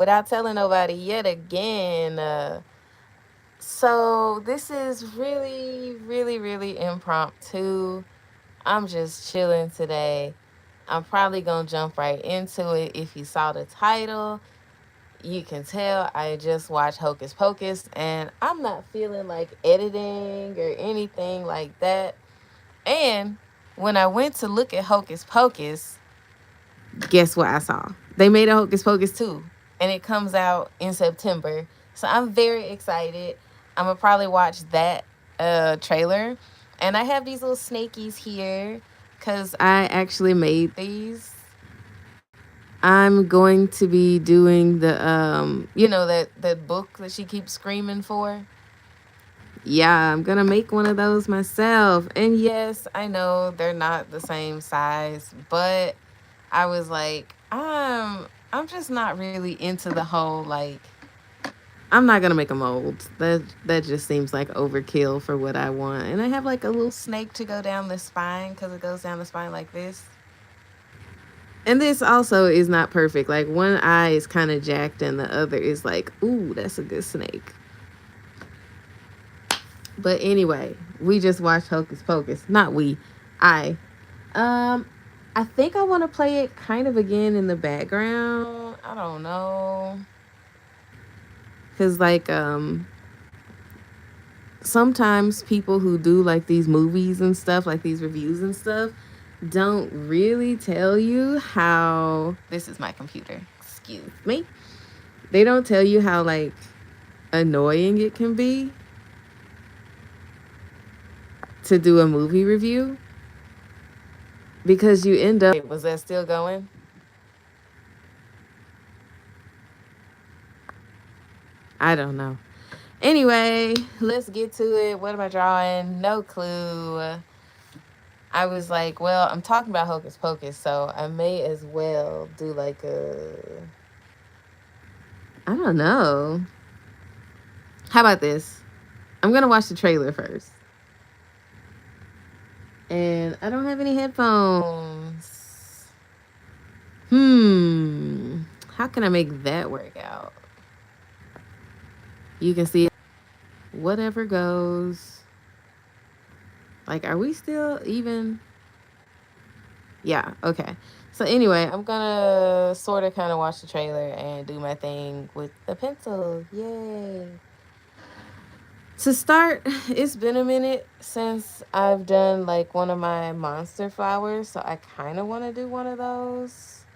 without telling nobody yet again. So this is really, really, really impromptu. I'm just chilling today. I'm probably gonna jump right into it. If you saw the title, you can tell I just watched Hocus Pocus, and I'm not feeling like editing or anything like that. And when I went to look at Hocus Pocus, guess what I saw? They made a Hocus Pocus 2, and it comes out in September. So I'm very excited. I'm gonna probably watch that trailer. And I have these little snakies here because I actually made these. I'm going to be doing the that book that she keeps screaming for. Yeah, I'm gonna make one of those myself. And yes, I know they're not the same size, but I was like, I'm just not really into the whole like I'm not gonna make a mold. That just seems like overkill for what I want. And I have like a little snake to go down the spine because it goes down the spine like this. And this also is not perfect. Like one eye is kind of jacked and the other is like, ooh, that's a good snake. But anyway, we just watched Hocus Pocus. Not we, I. Um, I think I want to play it kind of again in the background. I don't know. Cause sometimes people who do like these movies and stuff, like these reviews and stuff, don't really tell you how this is my computer. Excuse me. They don't tell you how like annoying it can be to do a movie review because you end up. Wait, was that still going? I don't know. Anyway, let's get to it. What am I drawing? No clue. I was like, well, I'm talking about Hocus Pocus, so I may as well do like a. I don't know. How about this? I'm gonna watch the trailer first. And I don't have any headphones. How can I make that work out? You can see whatever goes. Like, are we still even? Yeah, okay. So anyway, I'm gonna sort of kind of watch the trailer and do my thing with the pencil. Yay. To start, it's been a minute since I've done like one of my monster flowers, so I kind of want to do one of those.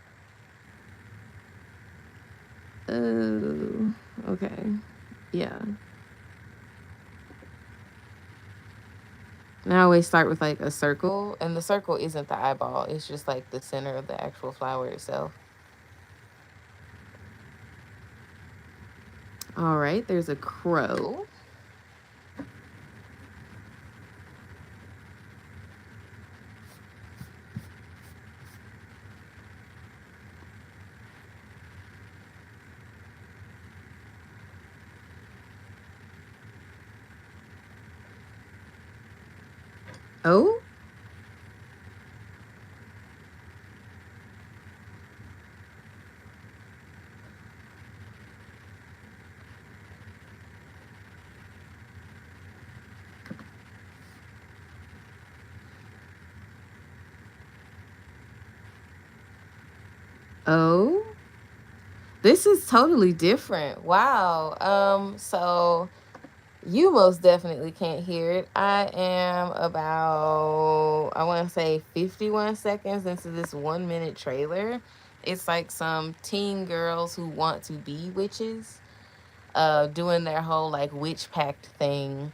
Oh, okay. Yeah. And I always start with like a circle, and the circle isn't the eyeball, it's just like the center of the actual flower itself. All right, there's a crow. Oh, oh, this is totally different. Wow. So you most definitely can't hear it. I am about, I want to say 51 seconds into this 1 minute trailer. It's like some teen girls who want to be witches, doing their whole like witch pact thing.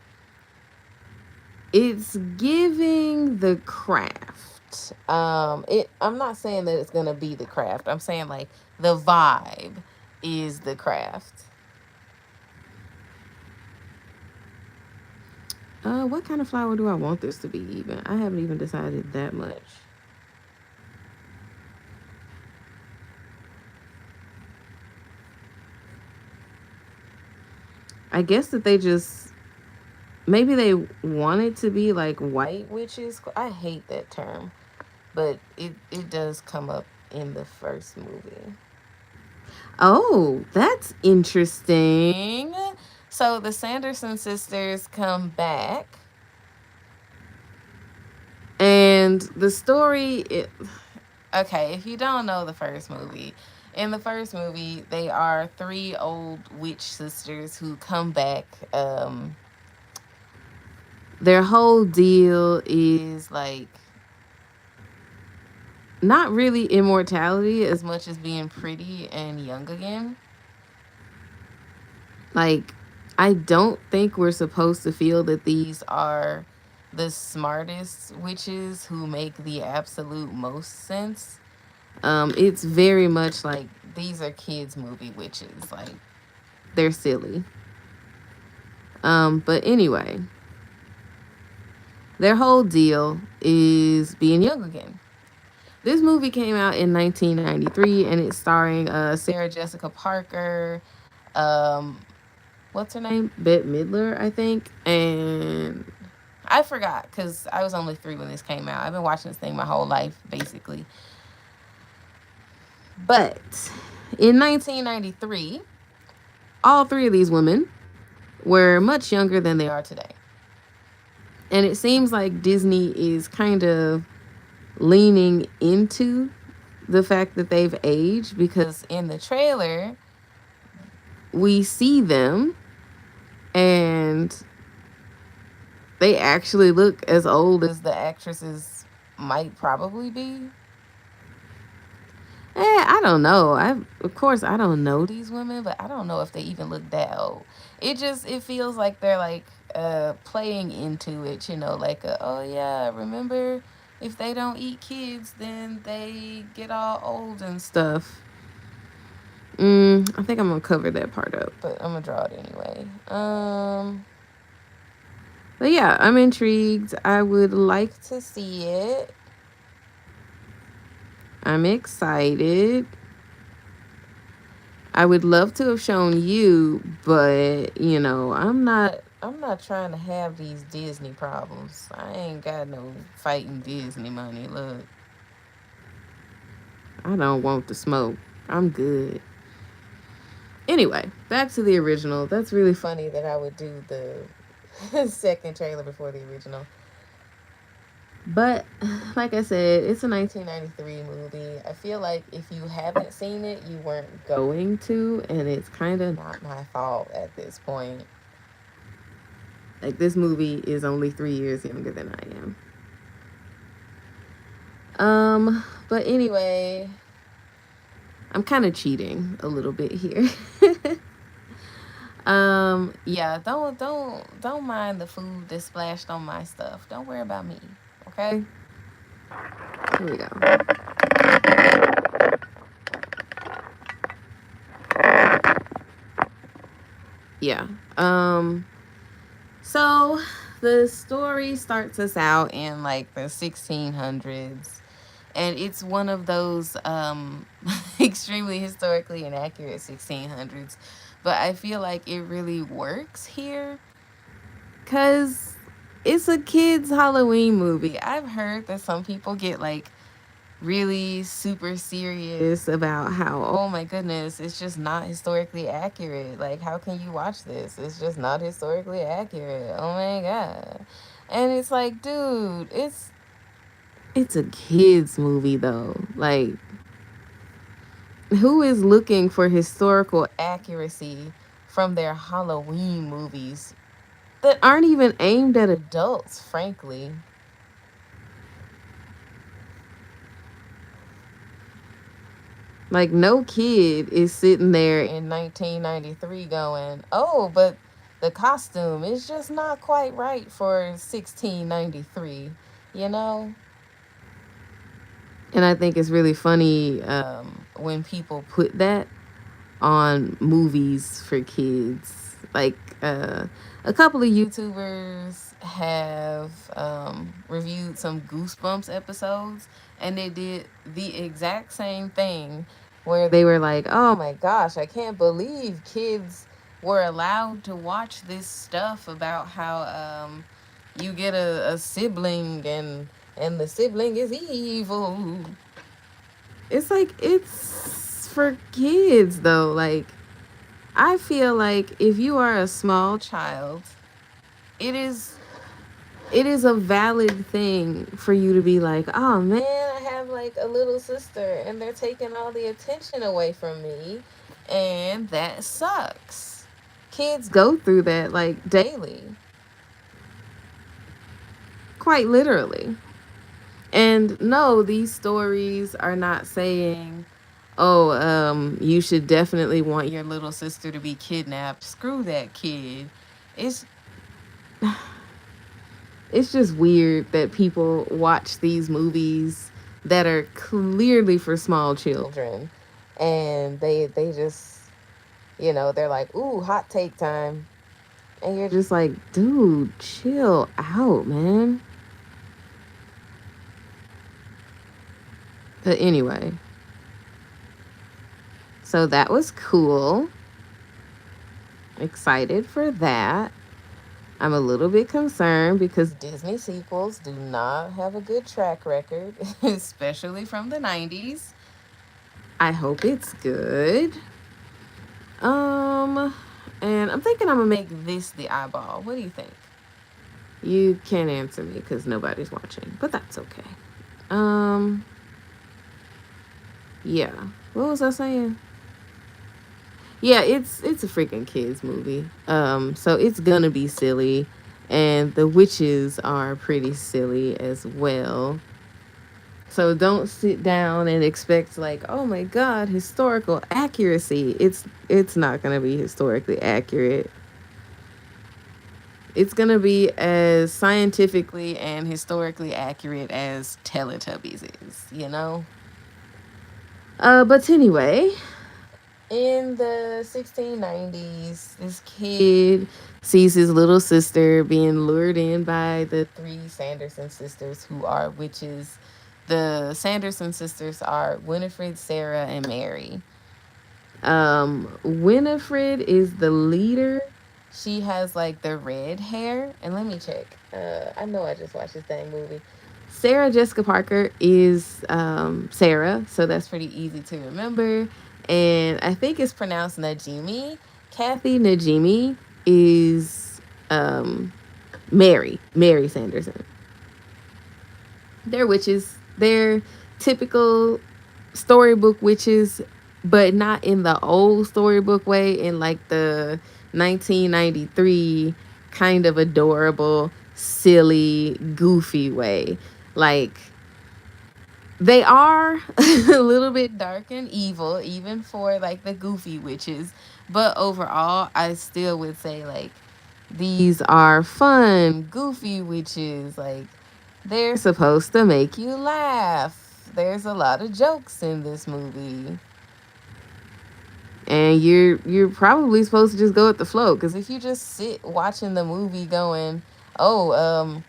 It's giving the craft. I'm not saying that it's gonna be the craft. I'm saying like the vibe is the craft. What kind of flower do I want this to be even? I haven't even decided that much. I guess that they just maybe they want it to be like white witches. I hate that term, but it does come up in the first movie. Oh, that's interesting. So the Sanderson sisters come back, and the story. Okay, if you don't know the first movie, in the first movie, they are three old witch sisters who come back. Their whole deal is like not really immortality as much as being pretty and young again. Like, I don't think we're supposed to feel that these are the smartest witches who make the absolute most sense. It's very much like these are kids' movie witches. Like, they're silly. But anyway, their whole deal is being young again. This movie came out in 1993 and it's starring Sarah Jessica Parker, um, what's her name? Bette Midler, I think. And I forgot because I was only 3 when this came out. I've been watching this thing my whole life, basically. But in 1993, all 3 of these women were much younger than they are today. And it seems like Disney is kind of leaning into the fact that they've aged because in the trailer, we see them and they actually look as old as the actresses might probably be. I don't know. Of course I don't know these women, but I don't know if they even look that old. It feels like they're like playing into it, like oh yeah, remember if they don't eat kids, then they get all old and stuff. I think I'm gonna cover that part up, but I'm gonna draw it anyway. But yeah, I'm intrigued. I would like to see it. I'm excited. I would love to have shown you, but I'm not trying to have these Disney problems. I ain't got no fighting Disney money. Look, I don't want the smoke. I'm good. Anyway, back to the original. That's really funny that I would do the second trailer before the original. But like I said, it's a 1993 movie. I feel like if you haven't seen it, you weren't going to, and it's kind of not my fault at this point. Like, this movie is only 3 years younger than I am. But anyway, I'm kind of cheating a little bit here. Yeah, don't mind the food that splashed on my stuff. Don't worry about me, okay? Here we go. Yeah. So the story starts us out in like the 1600s, and it's one of those extremely historically inaccurate 1600s, but I feel like it really works here because it's a kids Halloween movie. I've heard that some people get like really super serious about how, oh my goodness, it's just not historically accurate. Like, how can you watch this? It's just not historically accurate. Oh my god. And it's like, dude, it's a kids movie though. Like, who is looking for historical accuracy from their Halloween movies that aren't even aimed at adults, frankly? Like, no kid is sitting there in 1993 going, oh, but the costume is just not quite right for 1693, you know? And I think it's really funny when people put that on movies for kids. Like, a couple of YouTubers have reviewed some Goosebumps episodes, and they did the exact same thing where they were like, oh my gosh, I can't believe kids were allowed to watch this stuff about how you get a sibling and the sibling is evil. It's like, it's for kids though. Like, I feel like if you are a small child, it is it is a valid thing for you to be like, oh man, I have like a little sister and they're taking all the attention away from me, and that sucks. Kids go through that like daily, quite literally. And no, these stories are not saying, oh, you should definitely want your little sister to be kidnapped. Screw that kid. It's it's just weird that people watch these movies that are clearly for small children, and they just, they're like, ooh, hot take time. And you're just like, dude, chill out, man. But anyway, so that was cool. Excited for that. I'm a little bit concerned because Disney sequels do not have a good track record, especially from the 90s. I hope it's good. Um, and I'm thinking I'm gonna make this the eyeball. What do you think? You can't answer me because nobody's watching, but that's okay. Um, yeah. What was I saying? Yeah, it's a freaking kids movie. So it's gonna be silly, and the witches are pretty silly as well. So don't sit down and expect like, oh my god, historical accuracy. It's not gonna be historically accurate. It's gonna be as scientifically and historically accurate as Teletubbies is. But anyway, in the 1690s, this kid sees his little sister being lured in by the three Sanderson sisters who are witches. The Sanderson sisters are Winifred, Sarah, and Mary. Winifred is the leader. She has like the red hair. And let me check. I know I just watched this dang movie. Sarah Jessica Parker is Sarah, so that's pretty easy to remember. And I think it's pronounced Najimi. Kathy Najimy is Mary Sanderson. They're witches. They're typical storybook witches, but not in the old storybook way, in like the 1993 kind of adorable, silly, goofy way. Like, they are a little bit dark and evil, even for like the goofy witches. But overall, I still would say like these are fun, goofy witches. Like, they're supposed to make you laugh. There's a lot of jokes in this movie. And you're probably supposed to just go with the flow, because if you just sit watching the movie going, oh,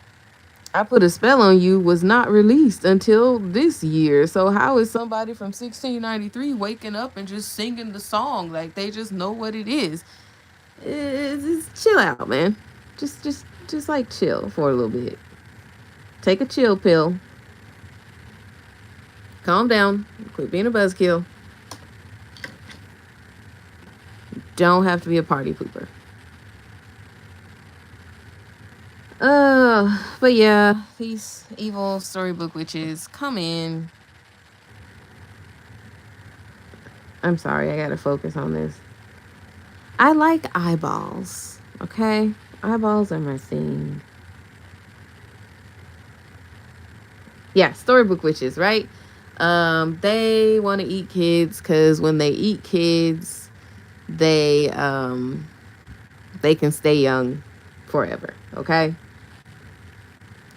I Put a Spell on You was not released until this year. So how is somebody from 1693 waking up and just singing the song like they just know what it is? Just chill out, man. Just like chill for a little bit. Take a chill pill. Calm down. Quit being a buzzkill. Don't have to be a party pooper. But yeah, these evil storybook witches come in. I'm sorry, I gotta focus on this. I like eyeballs, okay? Eyeballs are my thing. Yeah, storybook witches, right? They want to eat kids because when they eat kids, they can stay young forever, okay?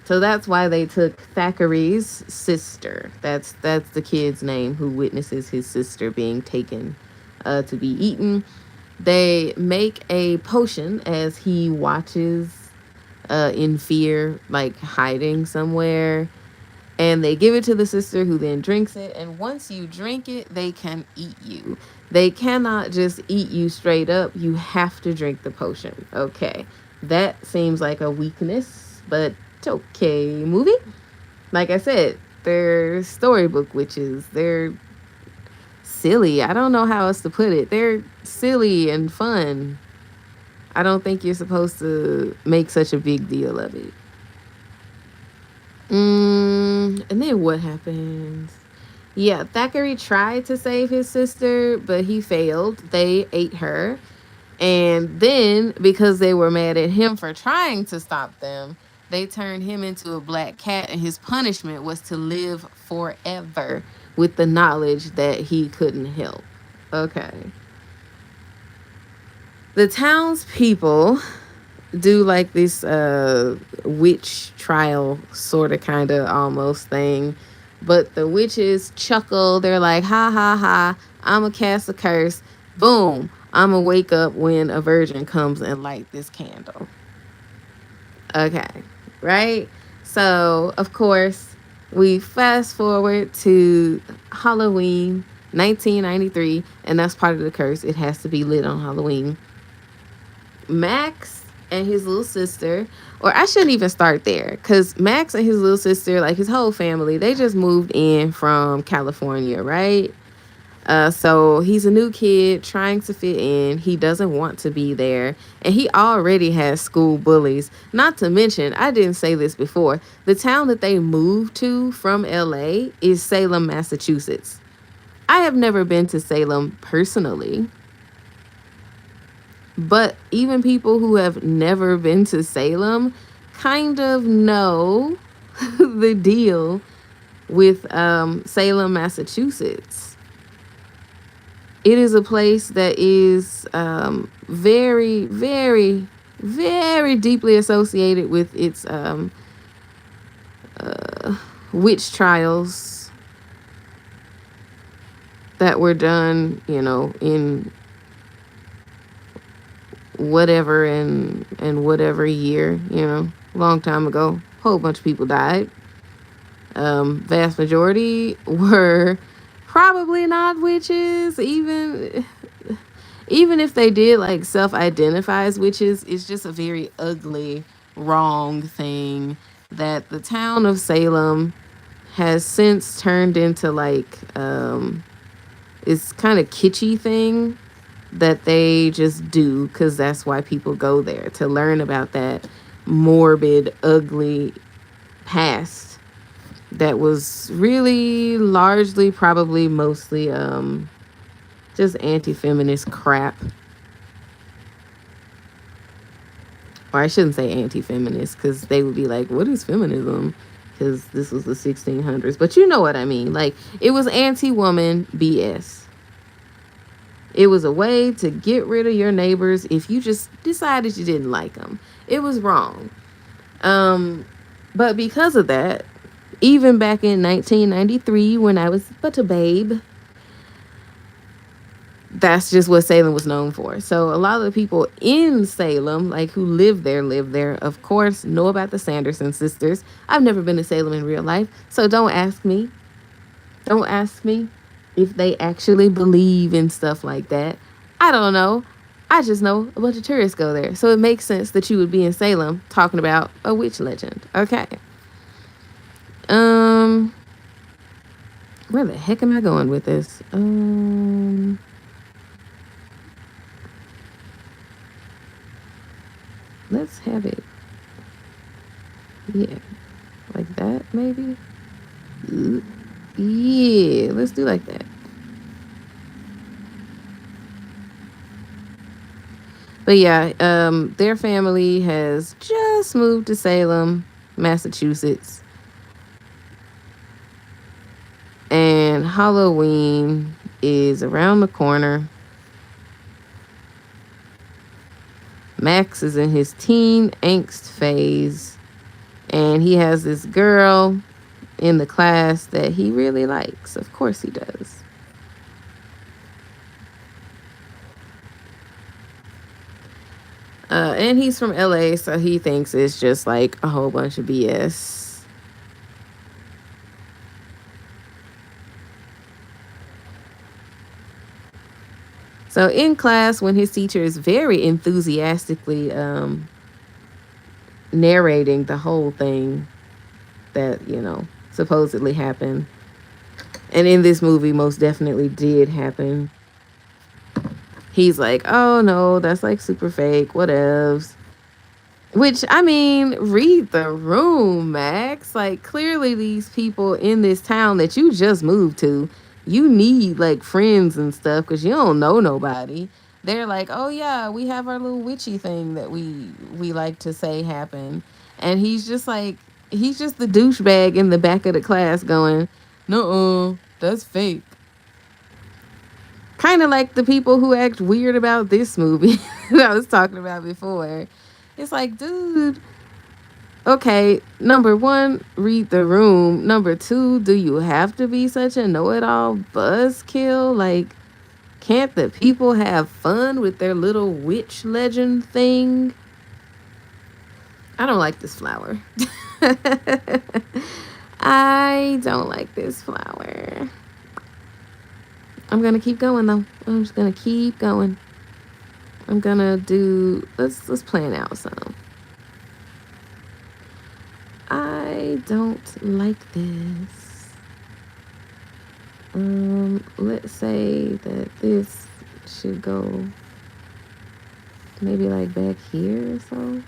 So that's why they took Thackeray's sister. That's the kid's name who witnesses his sister being taken to be eaten. They make a potion as he watches in fear, like hiding somewhere. And they give it to the sister, who then drinks it. And once you drink it, they can eat you. They cannot just eat you straight up. You have to drink the potion. Okay. That seems like a weakness, but it's okay. Movie? Like I said, they're storybook witches. They're silly. I don't know how else to put it. They're silly and fun. I don't think you're supposed to make such a big deal of it. And then what happens? Yeah, Thackeray tried to save his sister, but he failed. They ate her. And then, because they were mad at him for trying to stop them, they turned him into a black cat, and his punishment was to live forever with the knowledge that he couldn't help. Okay. The townspeople do like this witch trial sort of kind of almost thing, but the witches chuckle. They're like, ha ha ha, I'ma cast a curse, boom, I'ma wake up when a virgin comes and light this candle. Okay, right? So of course we fast forward to Halloween 1993, and that's part of the curse. It has to be lit on Halloween. Max and his little sister, or I shouldn't even start there, because Max and his little sister, like his whole family, they just moved in from California, right? So he's a new kid trying to fit in. He doesn't want to be there. And he already has school bullies. Not to mention, I didn't say this before, the town that they moved to from LA is Salem, Massachusetts. I have never been to Salem personally. But even people who have never been to Salem kind of know the deal with Salem, Massachusetts. It is a place that is very, very, very deeply associated with its witch trials that were done, in whatever and whatever year, long time ago. Whole bunch of people died. Vast majority were probably not witches. Even if they did like self-identify as witches, it's just a very ugly, wrong thing that the town of Salem has since turned into like it's kind of kitschy thing that they just do, because that's why people go there, to learn about that morbid, ugly past that was really largely, probably mostly just anti-feminist crap. Or I shouldn't say anti-feminist, because they would be like, what is feminism? Because this was the 1600s. But you know what I mean. Like, it was anti-woman BS. It was a way to get rid of your neighbors if you just decided you didn't like them. It was wrong. But because of that, even back in 1993, when I was but a babe, that's just what Salem was known for. So a lot of the people in Salem, like who live there, of course, know about the Sanderson sisters. I've never been to Salem in real life, so don't ask me. Don't ask me if they actually believe in stuff like that. I don't know. I just know a bunch of tourists go there. So it makes sense that you would be in Salem talking about a witch legend. Okay. Where the heck am I going with this? Let's have it. Yeah. Like that, maybe? Yeah, let's do like that. But yeah, their family has just moved to Salem, Massachusetts. And Halloween is around the corner. Max is in his teen angst phase. And he has this girl in the class that he really likes. Of course he does. And he's from LA, so he thinks it's just like a whole bunch of BS. So in class, when his teacher is very enthusiastically narrating the whole thing that, supposedly happened, And in this movie, most definitely did happen. He's like, oh no, that's like super fake, whatevs. Which, I mean, read the room, Max. Like, clearly, these people in this town that you just moved to, you need like friends and stuff because you don't know nobody. They're like, oh yeah, we have our little witchy thing that we like to say happen, and he's just the douchebag in the back of the class going, no, that's fake. Kind of like the people who act weird about this movie that I was talking about before. It's like, dude, okay, number one, read the room. Number two, do you have to be such a know it all buzzkill? Like, can't the people have fun with their little witch legend thing? I don't like this flower. I don't like this flower. I'm gonna keep going though. I'm just gonna keep going. I'm gonna do let's plan out some. I don't like this. Let's say that this should go maybe like back here or so.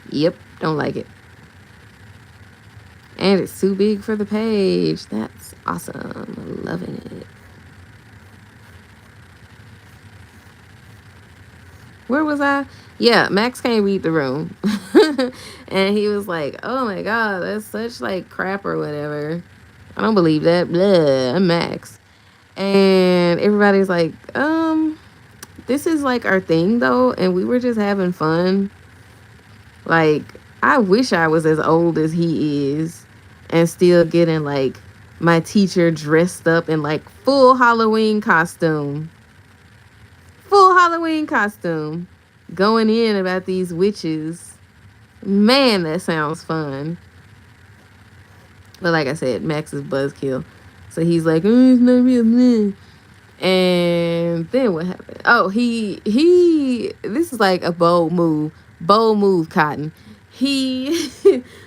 Yep, don't like it. And it's too big for the page. That's awesome. Loving it. Where was I? Yeah, Max can't read the room. And he was like, oh my god, that's such like crap or whatever. I don't believe that. Blah, I'm Max. And everybody's like, this is like our thing though, and we were just having fun. Like, I wish I was as old as he is and still getting like my teacher dressed up in like full Halloween costume. Full Halloween costume. Going in about these witches. Man, that sounds fun. But like I said, Max is buzzkill. So he's like, oh, it's not real. Bleh. And then what happened? Oh, he this is like a bold move. Bold move, Cotton. He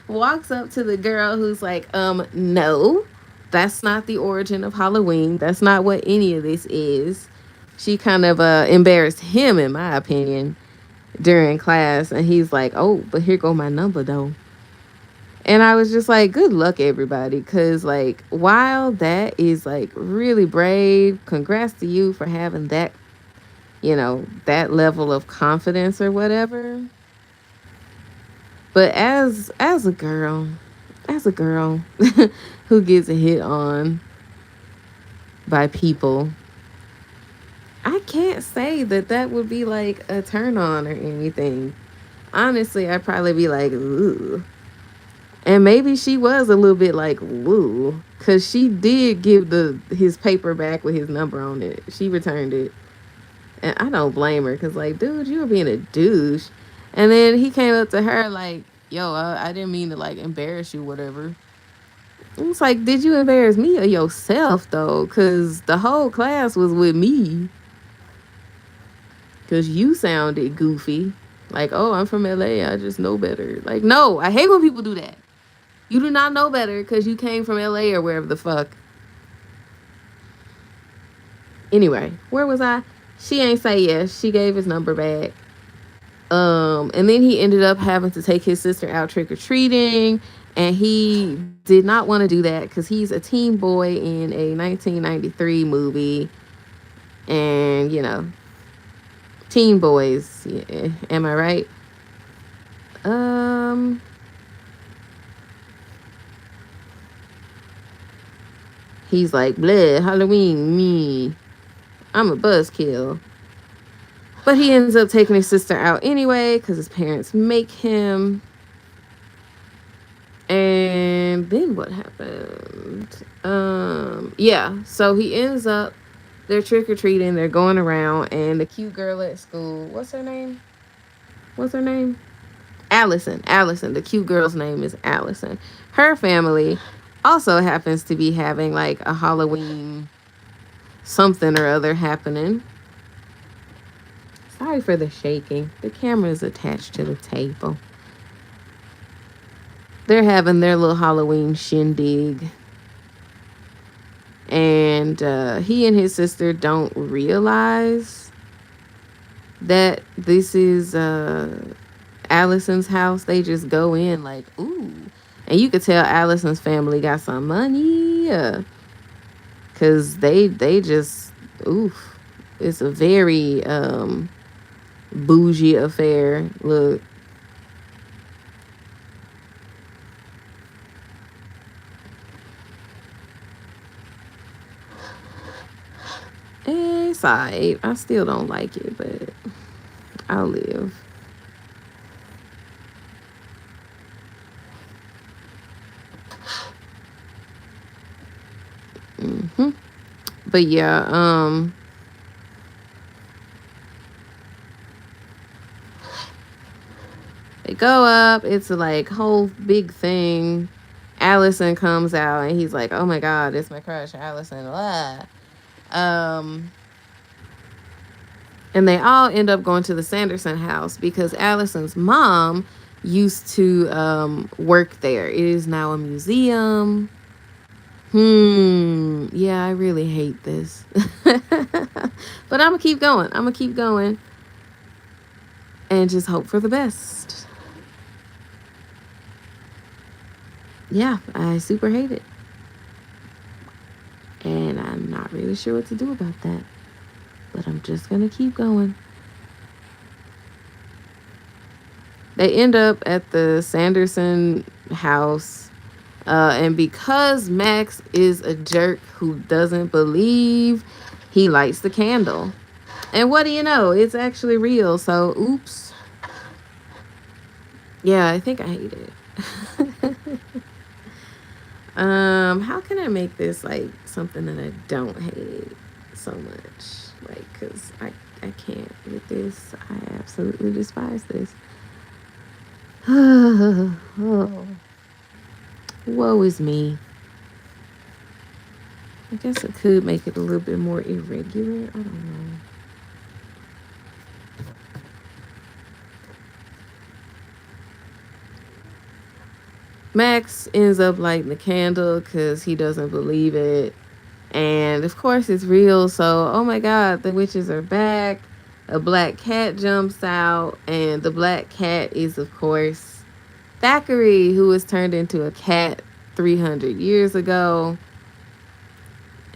walks up to the girl who's like, no, that's not the origin of Halloween. That's not what any of this is. She kind of embarrassed him, in my opinion, during class. And he's like, oh, but here go my number though. And I was just like, good luck, everybody. Because, like, while that is, like, really brave, congrats to you for having that, you know, that level of confidence or whatever. But as a girl who gets hit on by people, I can't say that that would be, like, a turn on or anything. Honestly, I'd probably be like, ooh. And maybe she was a little bit like, woo, because she did give his paper back with his number on it. She returned it. And I don't blame her because, like, dude, you were being a douche. And then he came up to her like, yo, I didn't mean to, like, embarrass you, whatever. It's like, did you embarrass me or yourself, though? Because the whole class was with me. Because you sounded goofy. Like, oh, I'm from LA. I just know better. Like, no, I hate when people do that. You do not know better because you came from LA or wherever the fuck. Anyway, where was I? She ain't say yes. She gave his number back. And then he ended up having to take his sister out trick-or-treating. And he did not want to do that because he's a teen boy in a 1993 movie. And, you know, teen boys. Yeah, am I right? He's like, bleh, Halloween, me. I'm a buzzkill. But he ends up taking his sister out anyway because his parents make him. And then what happened? Yeah, so he ends up, they're trick-or-treating, they're going around, and the cute girl at school, what's her name? Allison. The cute girl's name is Allison. Her family also happens to be having like a Halloween something or other happening. Sorry for the shaking. The camera is attached to the table. they're having their little Halloween shindig, and he and his sister don't realize that this is Allison's house. They just go in like, ooh. And you could tell Allison's family got some money. Cause they just oof. It's a very bougie affair. Look. It's alright. I still don't like it, but I'll live. hmm But yeah, they go up. It's a like whole big thing. Allison comes out and he's like, "Oh my God, it's my crush, Allison." Blah. Um, and they all end up going to the Sanderson house because Allison's mom used to work there. It is now a museum. Yeah, I really hate this. But I'm gonna keep going. I'm gonna keep going and just hope for the best. Yeah, I super hate it. And I'm not really sure what to do about that. But I'm just gonna keep going. They end up at the Sanderson house. And because Max is a jerk who doesn't believe, he lights the candle. And what do you know? It's actually real. So, oops. Yeah, I think I hate it. How can I make this like something that I don't hate so much? Like, cause I can't with this. I absolutely despise this. Oh, woe is me. I guess I could make it a little bit more irregular. I don't know. Max ends up lighting the candle because he doesn't believe it. And of course, it's real. So, oh my God, the witches are back. A black cat jumps out, and the black cat is, of course, Thackeray, who was turned into a cat 300 years ago.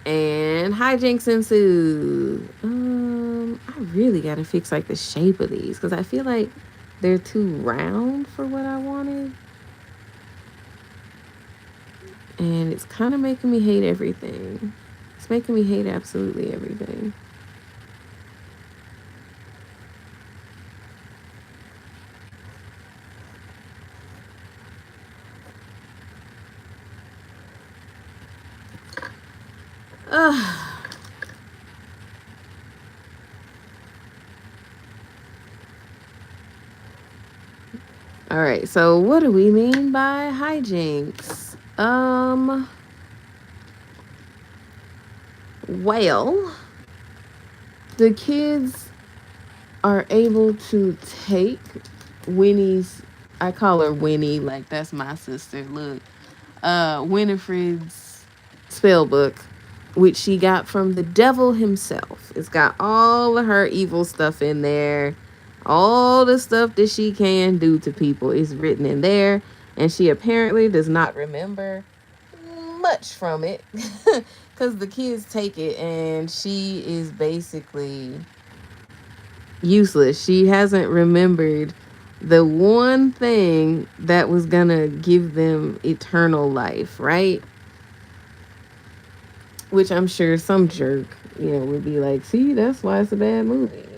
And hijinks ensue. I really gotta fix like the shape of these because I feel like they're too round for what I wanted. And it's kind of making me hate everything. It's making me hate absolutely everything. Ugh. All right, so what do we mean by hijinks? Well, the kids are able to take Winnie's, I call her Winnie, like that's my sister. Look, Winifred's spell book, which she got from the devil himself. It's got all of her evil stuff in there. All the stuff that she can do to people is written in there. And she apparently does not remember much from it. Because the kids take it and she is basically useless. She hasn't remembered the one thing that was gonna give them eternal life, right? Which I'm sure some jerk, would be like, see, that's why it's a bad movie.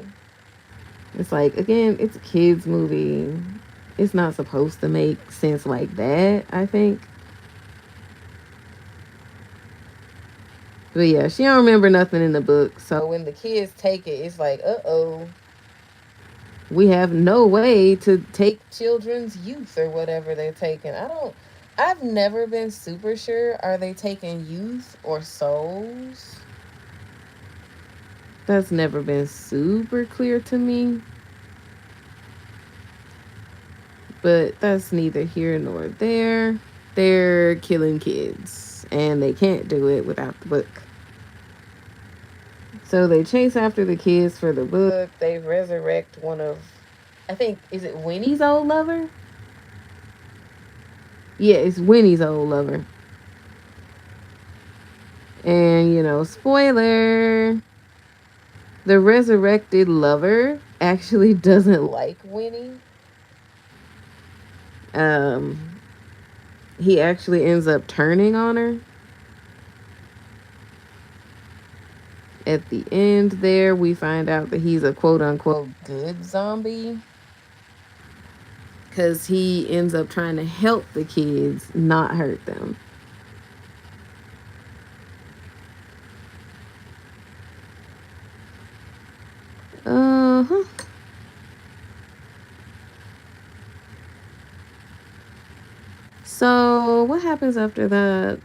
It's like, again, it's a kid's movie. It's not supposed to make sense like that, I think. But yeah, she don't remember nothing in the book. So when the kids take it, it's like, uh-oh. We have no way to take children's youth or whatever they're taking. I've never been super sure. Are they taking youth or souls? That's never been super clear to me. But that's neither here nor there. They're killing kids, and they can't do it without the book. So they chase after the kids for the book. They resurrect one of, I think, is it Winnie's old lover? Yeah, it's Winnie's old lover. And, spoiler, the resurrected lover actually doesn't like Winnie. Um, he actually ends up turning on her. At the end there, we find out that he's a quote-unquote good zombie. Because he ends up trying to help the kids, not hurt them. Uh-huh. So what happens after that?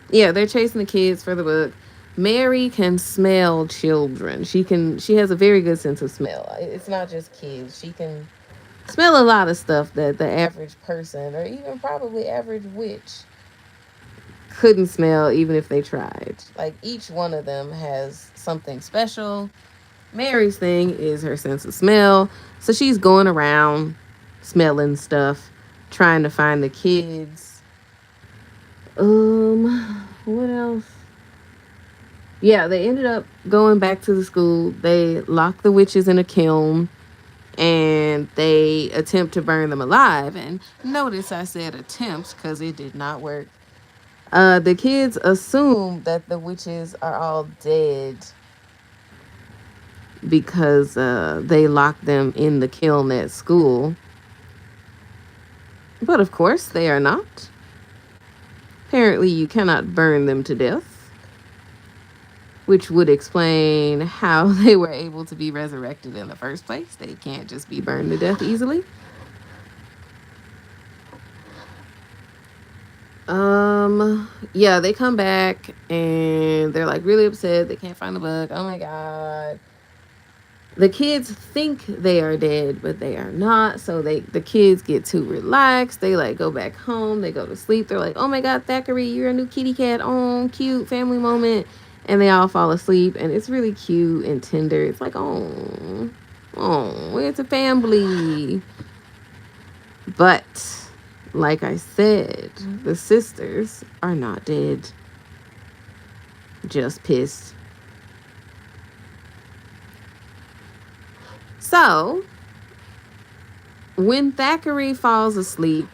Yeah, they're chasing the kids for the book. Mary can smell children. She has a very good sense of smell. It's not just kids. She can smell a lot of stuff that the average person or even probably average witch couldn't smell even if they tried. Like each one of them has something special. Mary's thing is her sense of smell. So she's going around smelling stuff, trying to find the kids. What else? Yeah, they ended up going back to the school. They lock the witches in a kiln and they attempt to burn them alive. And notice I said attempt because it did not work. The kids assume that the witches are all dead because they locked them in the kiln at school. But of course, they are not. Apparently, you cannot burn them to death, which would explain how they were able to be resurrected in the first place. They can't just be burned to death easily. Yeah, they come back and they're like really upset. They can't find the book. Oh my God. The kids think they are dead, but they are not. So the kids get too relaxed. They like go back home. They go to sleep. They're like, oh my God, Thackeray, you're a new kitty cat. Oh, cute family moment. And they all fall asleep. And it's really cute and tender. It's like, oh, it's a family. But like I said, the sisters are not dead. Just pissed. So, when Thackeray falls asleep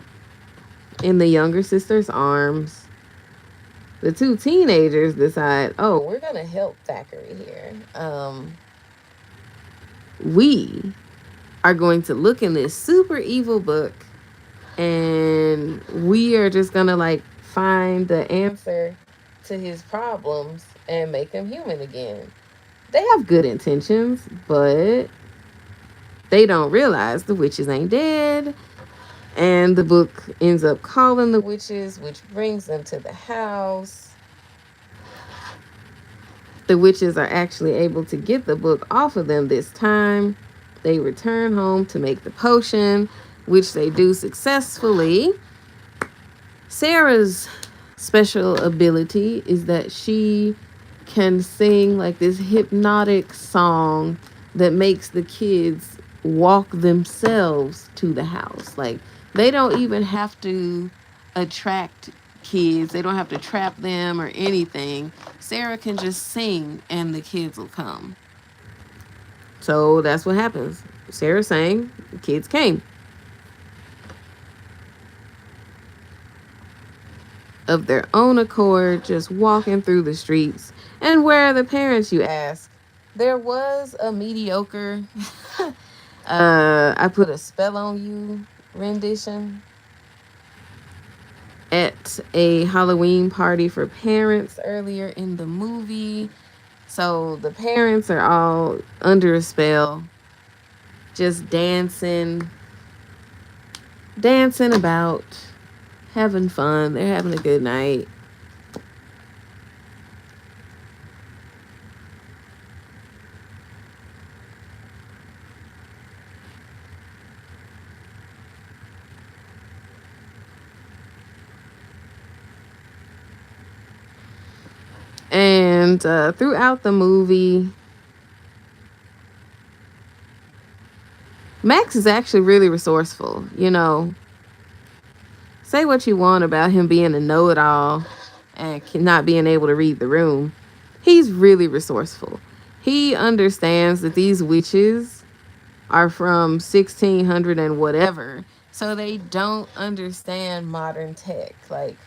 in the younger sister's arms, the two teenagers decide, oh, we're going to help Thackeray here. We are going to look in this super evil book and we are just going to like find the answer to his problems and make him human again. They have good intentions, but they don't realize the witches ain't dead. And the book ends up calling the witches, which brings them to the house. The witches are actually able to get the book off of them this time. They return home to make the potion, which they do successfully. Sarah's special ability is that she can sing like this hypnotic song that makes the kids walk themselves to the house. Like they don't even have to attract kids. They don't have to trap them or anything. Sarah can just sing and the kids will come. So that's what happens. Sarah sang, the kids came. Of their own accord, just walking through the streets. And where are the parents, you ask? There was a mediocre I Put a Spell on You rendition at a Halloween party for parents earlier in the movie. So the parents are all under a spell, just dancing about, having fun. They're having a good night. And throughout the movie, Max is actually really resourceful. Say what you want about him being a know it all and not being able to read the room. He's really resourceful. He understands that these witches are from 1600 and whatever, so they don't understand modern tech. Like,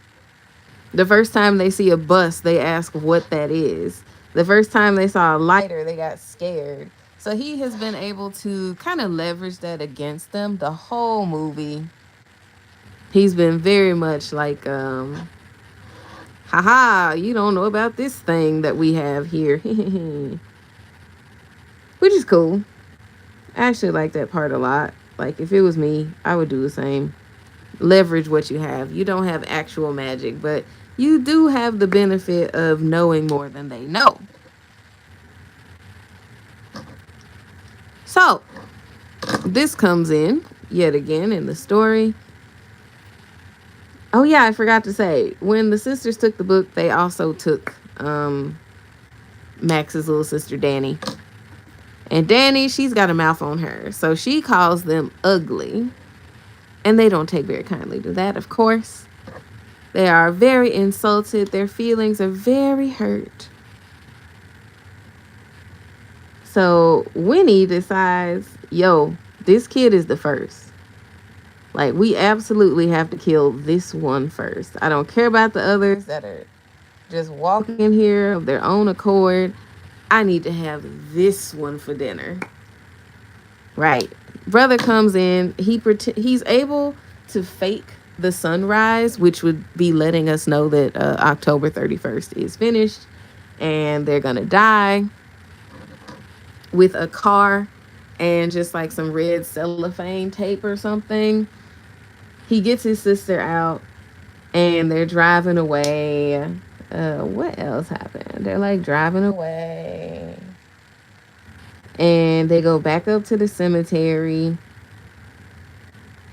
the first time they see a bus, they ask what that is. The first time they saw a lighter, they got scared. So he has been able to kind of leverage that against them the whole movie. He's been very much like, haha, you don't know about this thing that we have here. Which is cool. I actually like that part a lot. Like, if it was me, I would do the same. Leverage what you have. You don't have actual magic, but you do have the benefit of knowing more than they know. So, this comes in yet again in the story. Oh, yeah, I forgot to say, when the sisters took the book, they also took Max's little sister, Danny. And Danny, she's got a mouth on her, so she calls them ugly. And they don't take very kindly to that, of course. They are very insulted. Their feelings are very hurt. So Winnie decides, yo, this kid is the first. Like, we absolutely have to kill this one first. I don't care about the others that are just walking in here of their own accord. I need to have this one for dinner. Right. Brother comes in. He's able to fake the sunrise, which would be letting us know that October 31st is finished and they're going to die, with a car and just like some red cellophane tape or something. He gets his sister out and they're driving away. What else happened? They're like driving away. And they go back up to the cemetery.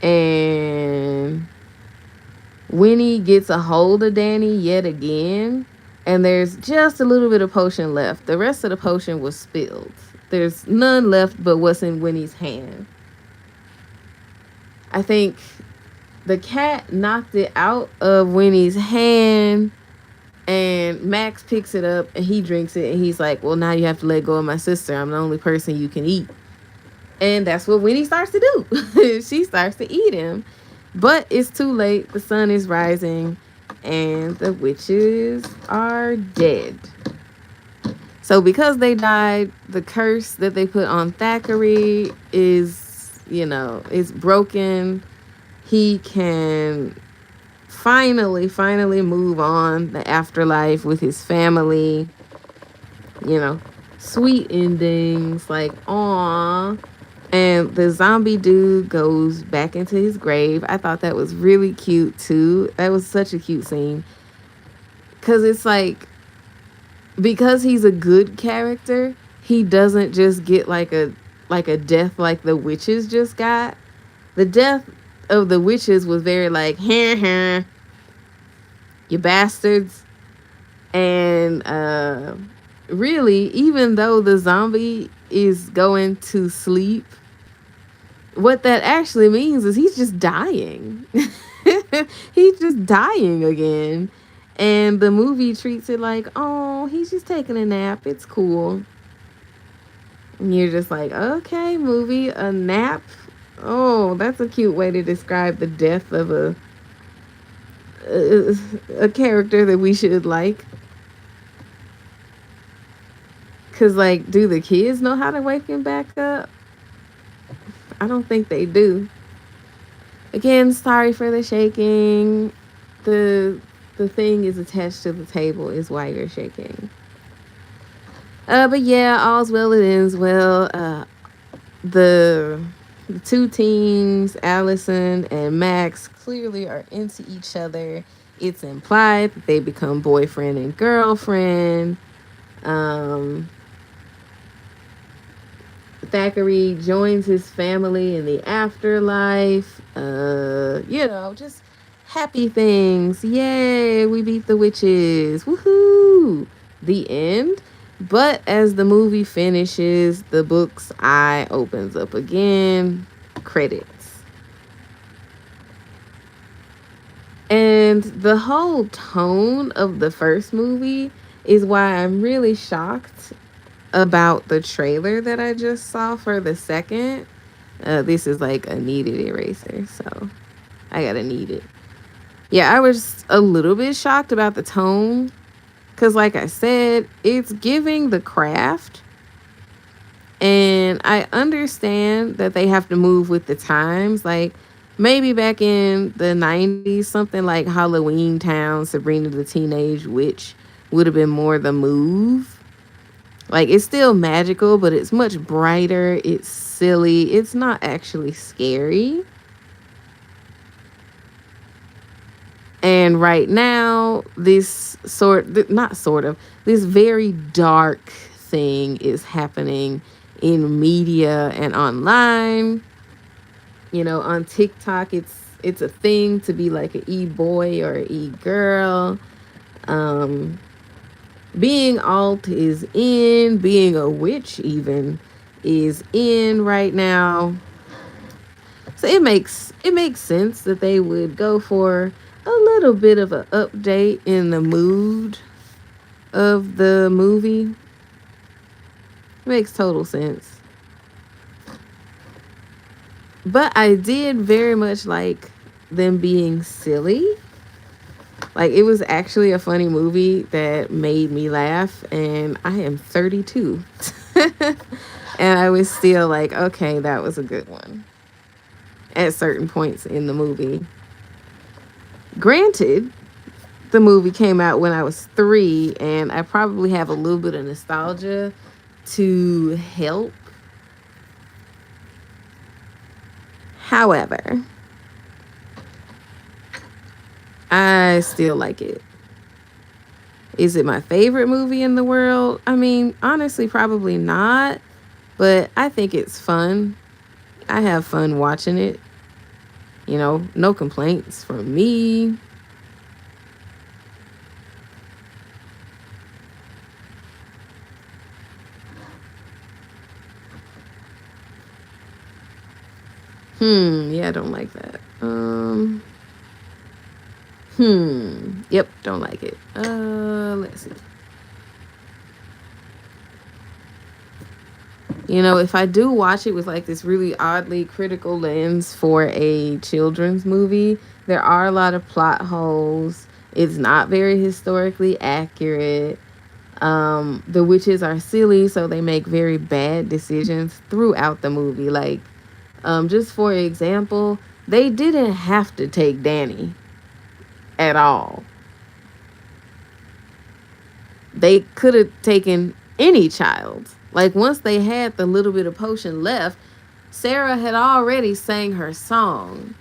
And Winnie gets a hold of Danny yet again. And there's just a little bit of potion left. The rest of the potion was spilled. There's none left but what's in Winnie's hand. I think the cat knocked it out of Winnie's hand, and Max picks it up and he drinks it, and he's like, well, now you have to let go of my sister. I'm the only person you can eat. And that's what Winnie starts to do. She starts to eat him. But it's too late. The sun is rising and the witches are dead. So because they died, the curse that they put on Thackeray is, is broken. He can finally move on the afterlife with his family. Sweet endings, like, aw. And the zombie dude goes back into his grave. I thought that was really cute too. That was such a cute scene. Because it's like, because he's a good character, he doesn't just get like a death like the witches just got. The death of the witches was very like, you bastards. And really, even though the zombie is going to sleep, what that actually means is he's just dying. He's just dying again. And the movie treats it like, oh, he's just taking a nap. It's cool. And you're just like, okay, movie, a nap? Oh, that's a cute way to describe the death of a character that we should like. Because, like, do the kids know how to wake him back up? I don't think they do. Again, sorry for the shaking. The thing is attached to the table is why you're shaking. But yeah, all's well that ends well. The two teens, Allison and Max, clearly are into each other. It's implied that they become boyfriend and girlfriend. Thackeray joins his family in the afterlife. Just happy things. Yay, we beat the witches. Woohoo! the end. But as the movie finishes, the book's eye opens up again. Credits. And the whole tone of the first movie is why I'm really shocked about the trailer that I just saw for the second. This is like a needed eraser, so I gotta need it. Yeah, I was a little bit shocked about the tone because, like I said, it's giving The Craft. And I understand that they have to move with the times. Like maybe back in the 90s, something like Halloween Town, Sabrina the Teenage Witch would have been more the move. Like it's still magical, but it's much brighter. It's silly. It's not actually scary. And right now, not sort of, this very dark thing is happening in media and online. You know, on TikTok, it's a thing to be like an e-boy or an e-girl. Um, being alt is in. Being a witch even is in right now. So it makes sense that they would go for a little bit of an update in the mood of the movie. Makes total sense. But I did very much like them being silly. Like it was actually a funny movie that made me laugh, and I am 32. And I was still like, okay, that was a good one at certain points in the movie. Granted, the movie came out when I was 3, and I probably have a little bit of nostalgia to help. However, I still like it. Is it my favorite movie in the world? I mean, honestly, probably not, but I think it's fun. I have fun watching it. You know, no complaints from me. Yeah, I don't like that. Yep, don't like it. Let's see. You know, if I do watch it with like this really oddly critical lens for a children's movie, there are a lot of plot holes. It's not very historically accurate. The witches are silly, so they make very bad decisions throughout the movie. Like, just for example, they didn't have to take Danny at all. They could have taken any child. Like once they had the little bit of potion left, Sarah had already sang her song.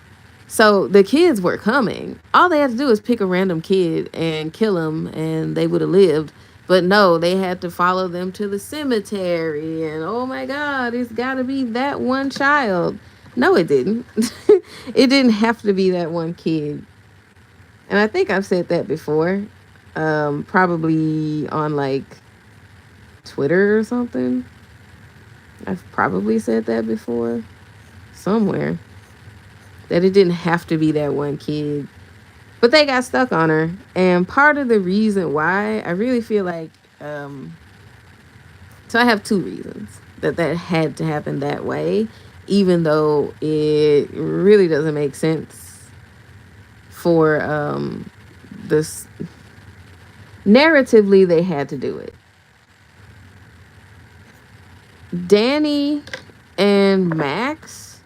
So the kids were coming. All they had to do was pick a random kid and kill him and they would have lived. But no, they had to follow them to the cemetery and oh my god, it's got to be that one child. No, it didn't. It didn't have to be that one kid. And I think I've said that before. Probably on like Twitter or something. I've probably said that before somewhere. That it didn't have to be that one kid. But they got stuck on her. And part of the reason why, I really feel like, so I have 2 reasons that had to happen that way, even though it really doesn't make sense for this. Narratively, they had to do it. Danny and Max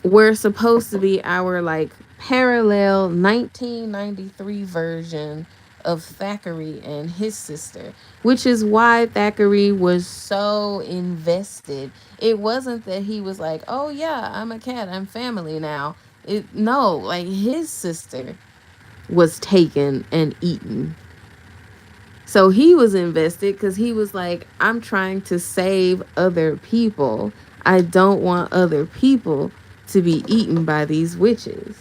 were supposed to be our like parallel 1993 version of Thackeray and his sister, which is why Thackeray was so invested. It wasn't that he was like, oh yeah, I'm a cat, I'm family now. No, like his sister was taken and eaten. So he was invested because he was like, I'm trying to save other people. I don't want other people to be eaten by these witches.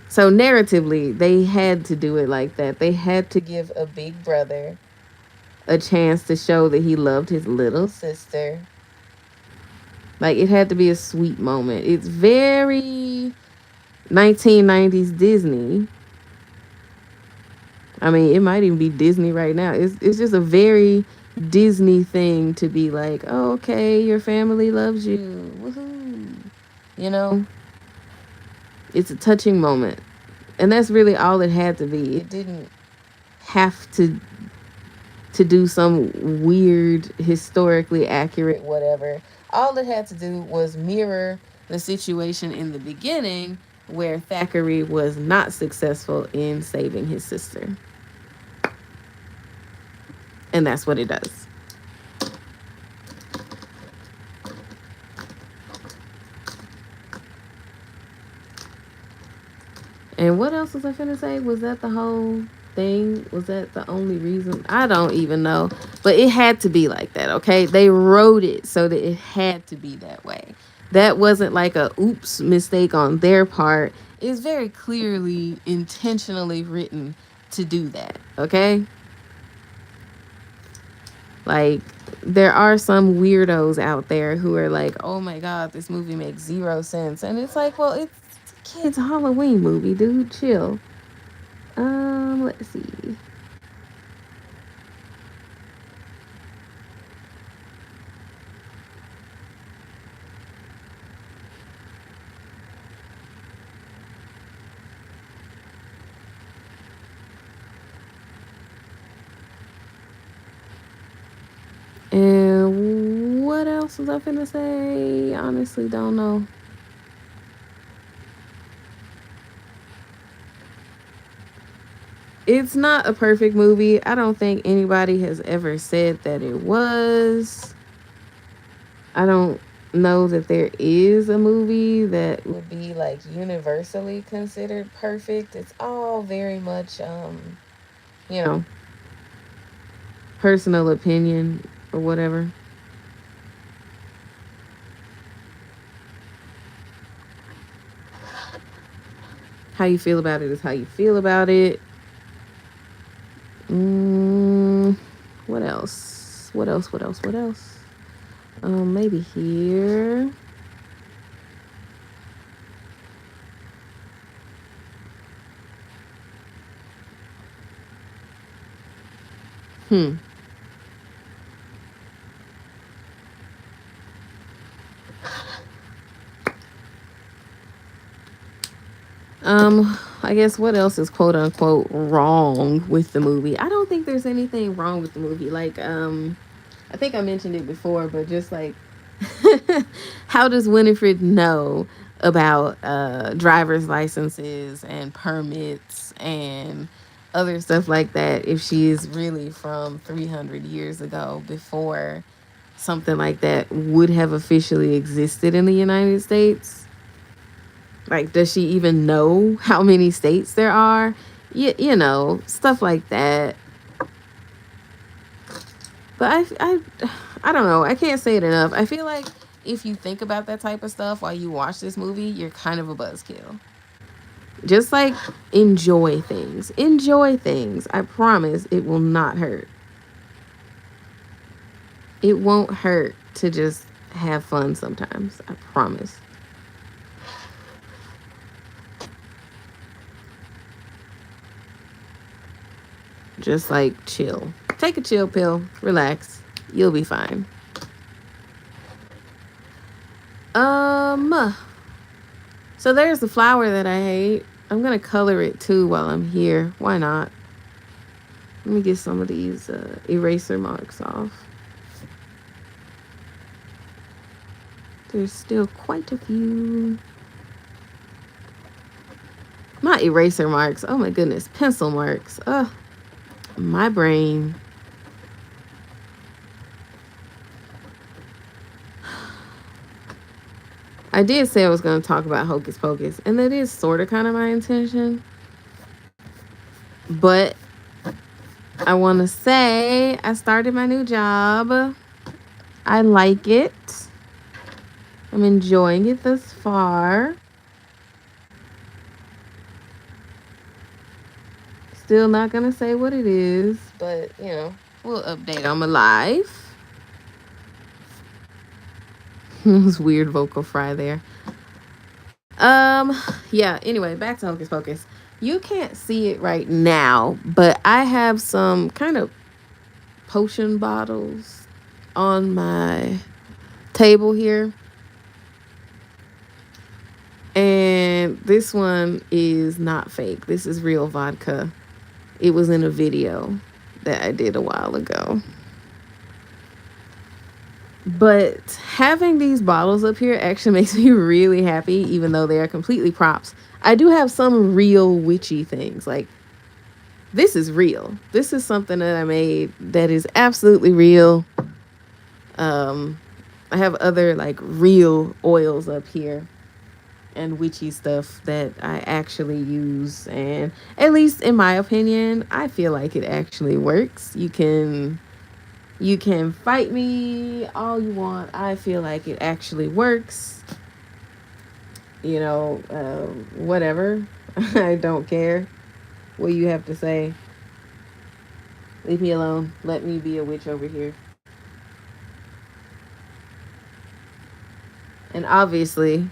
So narratively, they had to do it like that. They had to give a big brother a chance to show that he loved his little sister. Like it had to be a sweet moment. It's very 1990s Disney. I mean, it might even be Disney right now. It's just a very Disney thing to be like, oh, okay, your family loves you. Woohoo. You know, it's a touching moment. And that's really all it had to be. It didn't have to do some weird historically accurate whatever. All it had to do was mirror the situation in the beginning where Thackeray was not successful in saving his sister. And that's what it does. And what else was I finna say? Was that the whole thing? Was that the only reason? I don't even know. But it had to be like that, okay? They wrote it so that it had to be that way. That wasn't like a oops mistake on their part. It's very clearly intentionally written to do that, okay? Like, there are some weirdos out there who are like, oh my God, this movie makes zero sense. And it's like, well, it's a kid's Halloween movie, dude. Chill. Let's see. And what else was I finna say? Honestly, don't know. It's not a perfect movie. I don't think anybody has ever said that it was. I don't know that there is a movie that would be like universally considered perfect. It's all very much you know, personal opinion or whatever. How you feel about it is how you feel about it. Mm, what else? What else? What else? What else? Maybe here. Hmm. I guess what else is quote unquote wrong with the movie? I don't think there's anything wrong with the movie. Like, I think I mentioned it before, but just like, how does Winifred know about driver's licenses and permits and other stuff like that if she's really from 300 years ago before something like that would have officially existed in the United States? Like, does she even know how many states there are? You know, stuff like that. But I don't know. I can't say it enough. I feel like if you think about that type of stuff while you watch this movie, you're kind of a buzzkill. Just like enjoy things. Enjoy things. I promise it will not hurt. It won't hurt to just have fun sometimes. I promise. Just like chill. Take a chill pill. Relax. You'll be fine. Um, so there's the flower that I hate. I'm gonna color it too while I'm here. Why not? Let me get some of these eraser marks off. There's still quite a few. Not eraser marks. Oh my goodness. Pencil marks. Ugh. My brain. I did say I was going to talk about Hocus Pocus, and that is sort of kind of my intention. But I want to say I started my new job. I like it. I'm enjoying it thus far. Still not gonna say what it is, but we'll update on my life. It was weird vocal fry there. Yeah, anyway, back to Hocus Pocus. You can't see it right now, but I have some kind of potion bottles on my table here. And this one is not fake. This is real vodka. It was in a video that I did a while ago. But having these bottles up here actually makes me really happy, even though they are completely props. I do have some real witchy things. Like, this is real. This is something that I made that is absolutely real. I have other, like, real oils up here and witchy stuff that I actually use. And at least in my opinion, I feel like it actually works. You can fight me all you want. I feel like it actually works. Whatever. I don't care what you have to say. Leave me alone. Let me be a witch over here. And obviously,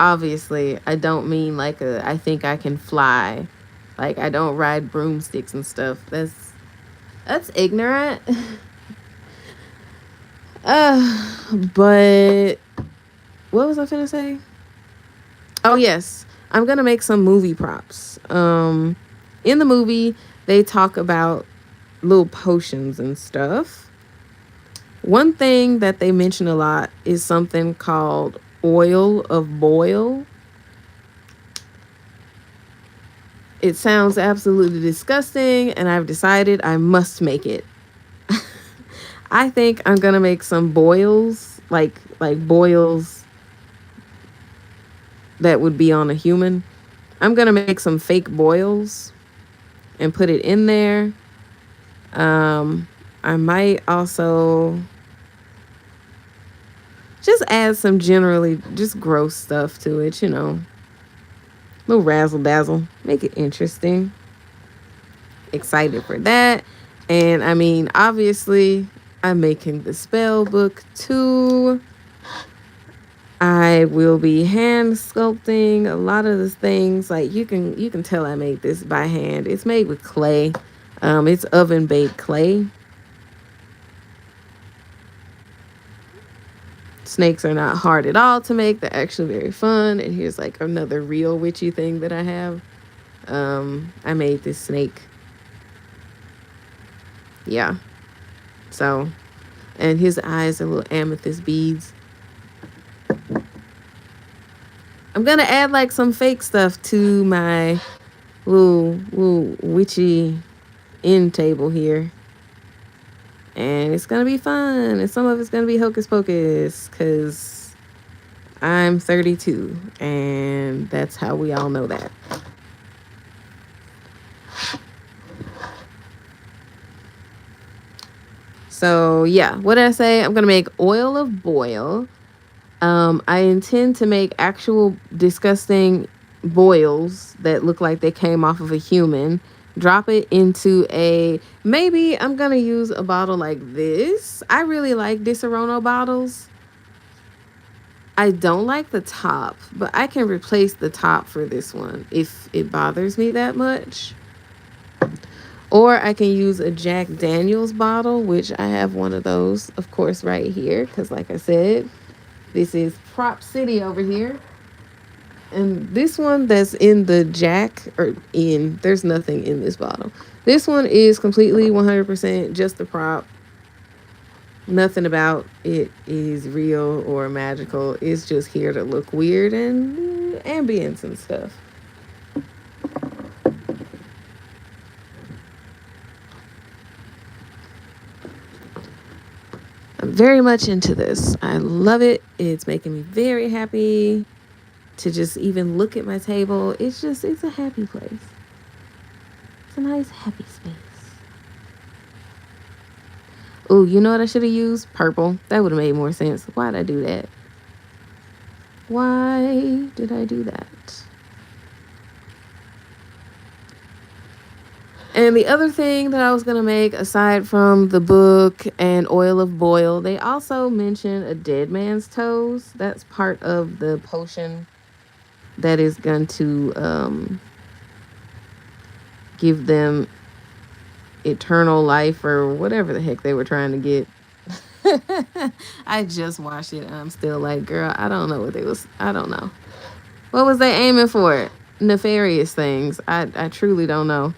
I don't mean like I think I can fly. Like, I don't ride broomsticks and stuff. That's ignorant. But what was I finna say? Oh yes, I'm gonna make some movie props. In the movie, they talk about little potions and stuff. One thing that they mention a lot is something called oil of boil. It sounds absolutely disgusting, and I've decided I must make it. I think I'm gonna make some boils, like boils that would be on a human. I'm gonna make some fake boils and put it in there. I might also just add some generally just gross stuff to it, little razzle dazzle, make it interesting. Excited for that. And I mean, obviously, I'm making the spell book too. I will be hand sculpting a lot of the things. Like, you can tell I made this by hand. It's made with clay. It's oven baked clay. Snakes are not hard at all to make. They're actually very fun. And here's like another real witchy thing that I have. I made this snake. Yeah. So, and his eyes are little amethyst beads. I'm gonna add like some fake stuff to my little witchy end table here. And it's gonna be fun. And some of it's gonna be Hocus Pocus, because I'm 32. And that's how we all know that. So yeah, what did I say? I'm gonna make oil of boil. I intend to make actual disgusting boils that look like they came off of a human. Drop it into maybe I'm gonna use a bottle like this. I really like Disaronno bottles. I don't like the top, but I can replace the top for this one if it bothers me that much. Or I can use a Jack Daniels bottle, which I have one of those, of course, right here. Because like I said, this is Prop City over here. And this one that's in the there's nothing in this bottle. This one is completely 100% just a prop. Nothing about it is real or magical. It's just here to look weird and ambience and stuff. I'm very much into this. I love it. It's making me very happy to just even look at my table. It's a happy place. It's a nice, happy space. Oh, you know what I should have used? Purple. That would have made more sense. Why did I do that? Why did I do that? And the other thing that I was going to make, aside from the book and oil of boil, they also mention a dead man's toes. That's part of the potion that is going to give them eternal life or whatever the heck they were trying to get. I just watched it and I'm still like, girl, I don't know what they was. I don't know. What was they aiming for? Nefarious things. I truly don't know.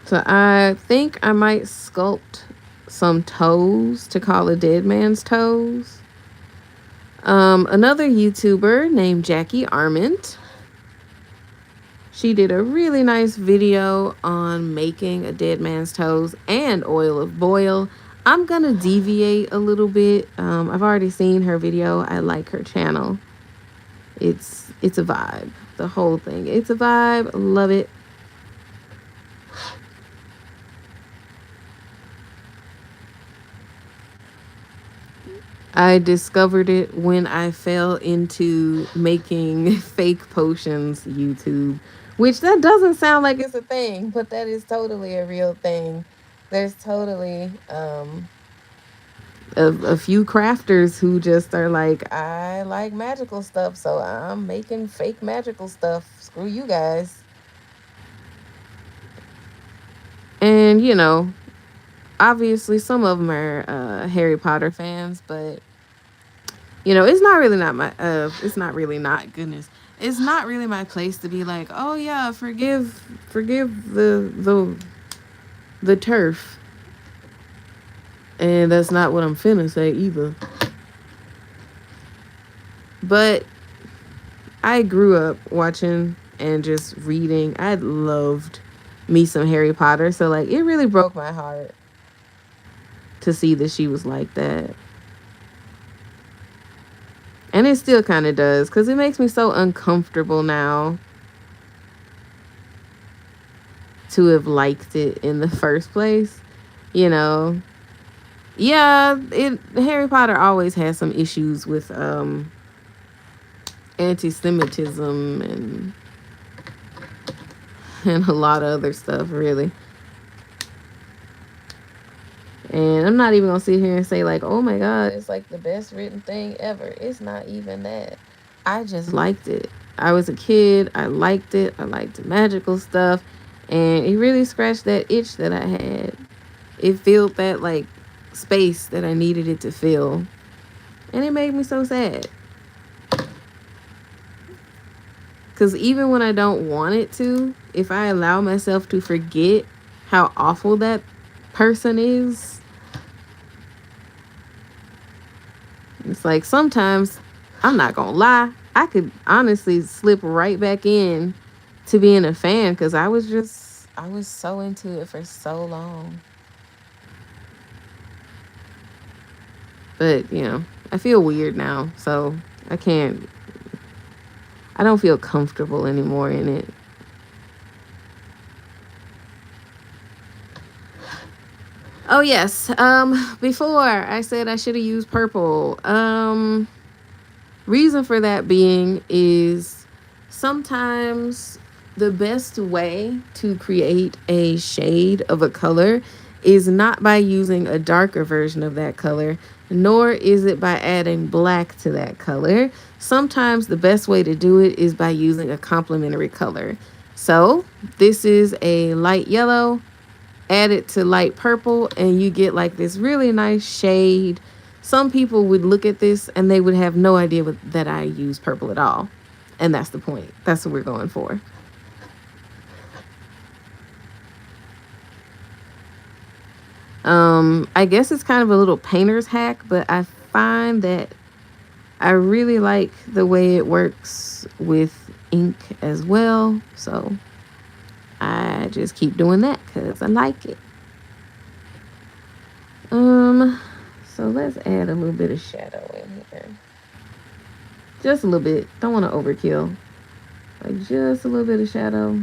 So I think I might sculpt some toes to call a dead man's toes. Another YouTuber named Jackie Arment. She did a really nice video on making a dead man's toes and oil of boil. I'm gonna deviate a little bit. I've already seen her video. I like her channel. It's a vibe. The whole thing. It's a vibe. Love it. I discovered it when I fell into making fake potions YouTube, which that doesn't sound like it's a thing, but that is totally a real thing. There's totally a few crafters who just are like, I like magical stuff, so I'm making fake magical stuff. Screw you guys. And you know, obviously some of them are Harry Potter fans, but you know, it's not really not my it's not really not goodness. It's not really my place to be like, "Oh yeah, forgive the turf." And that's not what I'm finna say either. But I grew up watching and just reading. I loved me some Harry Potter, so like it really broke my heart to see that she was like that. And it still kind of does, because it makes me so uncomfortable now to have liked it in the first place. You know, yeah, Harry Potter always has some issues with anti-Semitism and a lot of other stuff, really. And I'm not even gonna sit here and say like, oh my god, it's like the best written thing ever. It's not even that. I just liked it. I was a kid. I liked it. I liked the magical stuff, and it really scratched that itch that I had. It filled that like space that I needed it to fill, and it made me so sad. Because even when I don't want it to, if I allow myself to forget how awful that person is, it's like sometimes, I'm not gonna lie, I could honestly slip right back in to being a fan because I was so into it for so long. But, you know, I feel weird now, so I don't feel comfortable anymore in it. Oh yes. Before I said I should have used purple. Reason for that being is sometimes the best way to create a shade of a color is not by using a darker version of that color, nor is it by adding black to that color. Sometimes the best way to do it is by using a complementary color. So this is a light yellow, add it to light purple, and you get like this really nice shade. Some people would look at this and they would have no idea that I use purple at all. And that's the point. That's what we're going for. I guess it's kind of a little painter's hack, but I find that I really like the way it works with ink as well. So I just keep doing that because I like it. So let's add a little bit of shadow in here. Just a little bit. Don't want to overkill. Like just a little bit of shadow.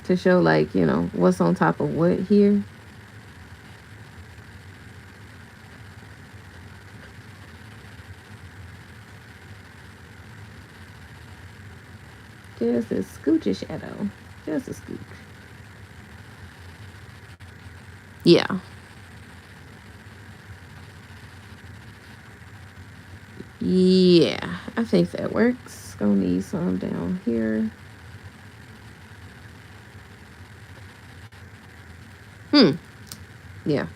To show like, you know, what's on top of what here. Just a scooch of shadow. Just a scooch. Yeah. Yeah. I think that works. Gonna need some down here. Yeah.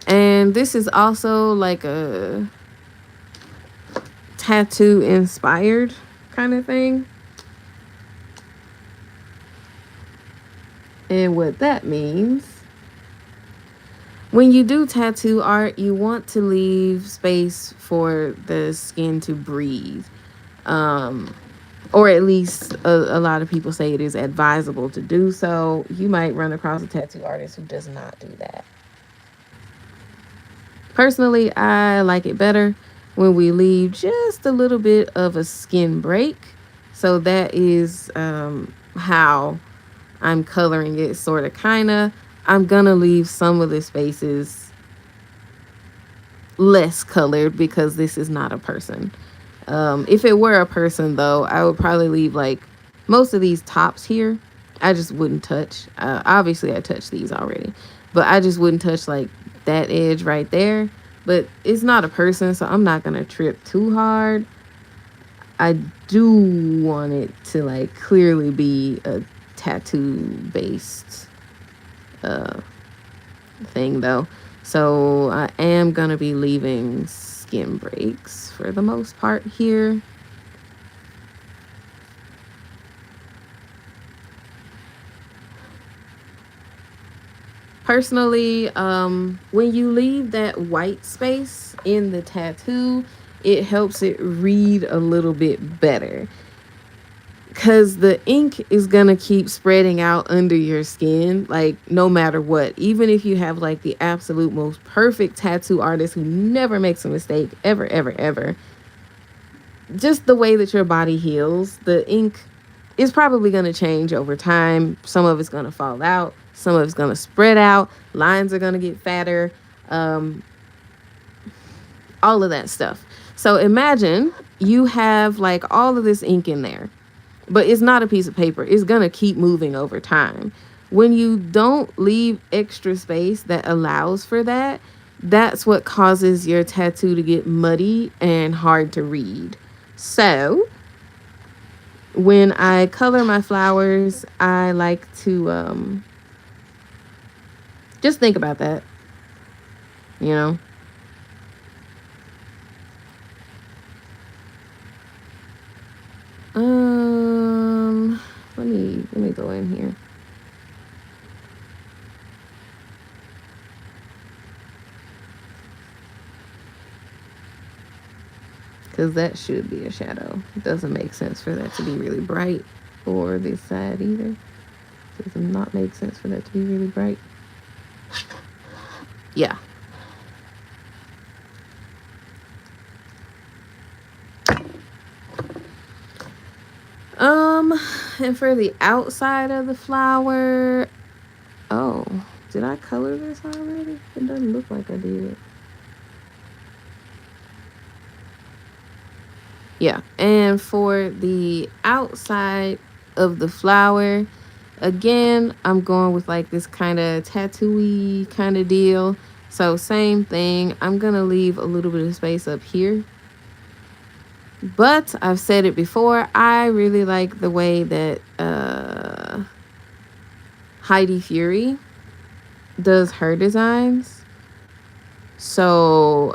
And this is also like a tattoo inspired kind of thing. And what that means, when you do tattoo art, you want to leave space for the skin to breathe. Um, or at least a lot of people say it is advisable to do so. You might run across a tattoo artist who does not do that. Personally, I like it better when we leave just a little bit of a skin break. So that is how I'm coloring it, sort of, kind of. I'm going to leave some of the spaces less colored because this is not a person. If it were a person, though, I would probably leave like most of these tops here. I just wouldn't touch. Obviously, I touched these already, but I just wouldn't touch like that edge right there. But it's not a person, so I'm not gonna trip too hard. I do want it to like clearly be a tattoo based uh, thing, though. So I am gonna be leaving skin breaks for the most part here. Personally, when you leave that white space in the tattoo, it helps it read a little bit better because the ink is gonna keep spreading out under your skin, like no matter what. Even if you have like the absolute most perfect tattoo artist who never makes a mistake, ever, ever, ever, just the way that your body heals, the ink is probably going to change over time. Some of it's going to fall out, some of it's going to spread out, lines are going to get fatter, um, all of that stuff. So imagine you have like all of this ink in there, but it's not a piece of paper. It's going to keep moving over time. When you don't leave extra space that allows for that, that's what causes your tattoo to get muddy and hard to read. So, when I color my flowers, I like to just think about that, you know. Um, let me go in here. Because that should be a shadow. It doesn't make sense for that to be really bright, or this side either. It does not make sense for that to be really bright. Yeah. Um, and for the outside of the flower, oh, did I color this already? It doesn't look like I did. Yeah, and for the outside of the flower, again, I'm going with like this kind of tattooy kind of deal. So same thing, I'm gonna leave a little bit of space up here. But I've said it before, I really like the way that Heidi Fury does her designs. So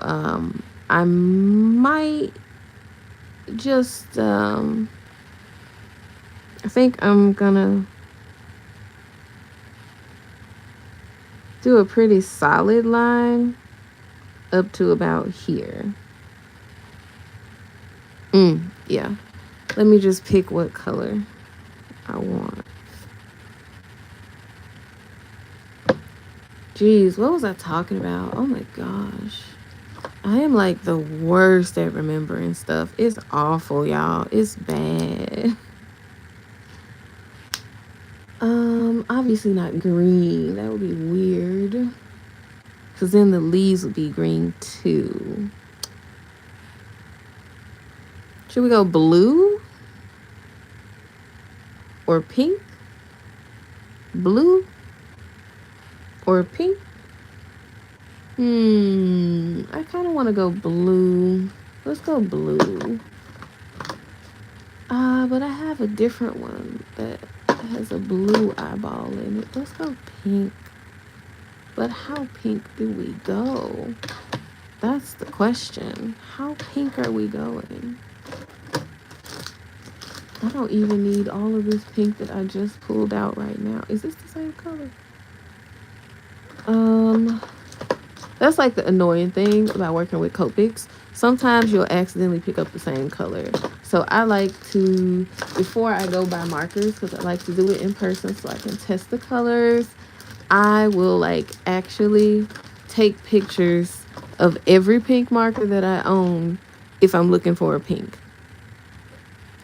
I might just I think I'm gonna do a pretty solid line up to about here. Yeah. Let me just pick what color I want. Jeez, what was I talking about? Oh my gosh. I am like the worst at remembering stuff. It's awful, y'all. It's bad. Obviously not green. That would be weird. Because then the leaves would be green too. Should we go blue? or pink, blue or pink. I kind of want to go blue. Let's go blue. But I have a different one that has a blue eyeball in it. Let's go pink. But how pink do we go? That's the question. How pink are we going? I don't even need all of this pink that I just pulled out right now. Is this the same color? That's like the annoying thing about working with Copics. Sometimes you'll accidentally pick up the same color. So I like to, before I go buy markers, because I like to do it in person so I can test the colors, I will like actually take pictures of every pink marker that I own if I'm looking for a pink.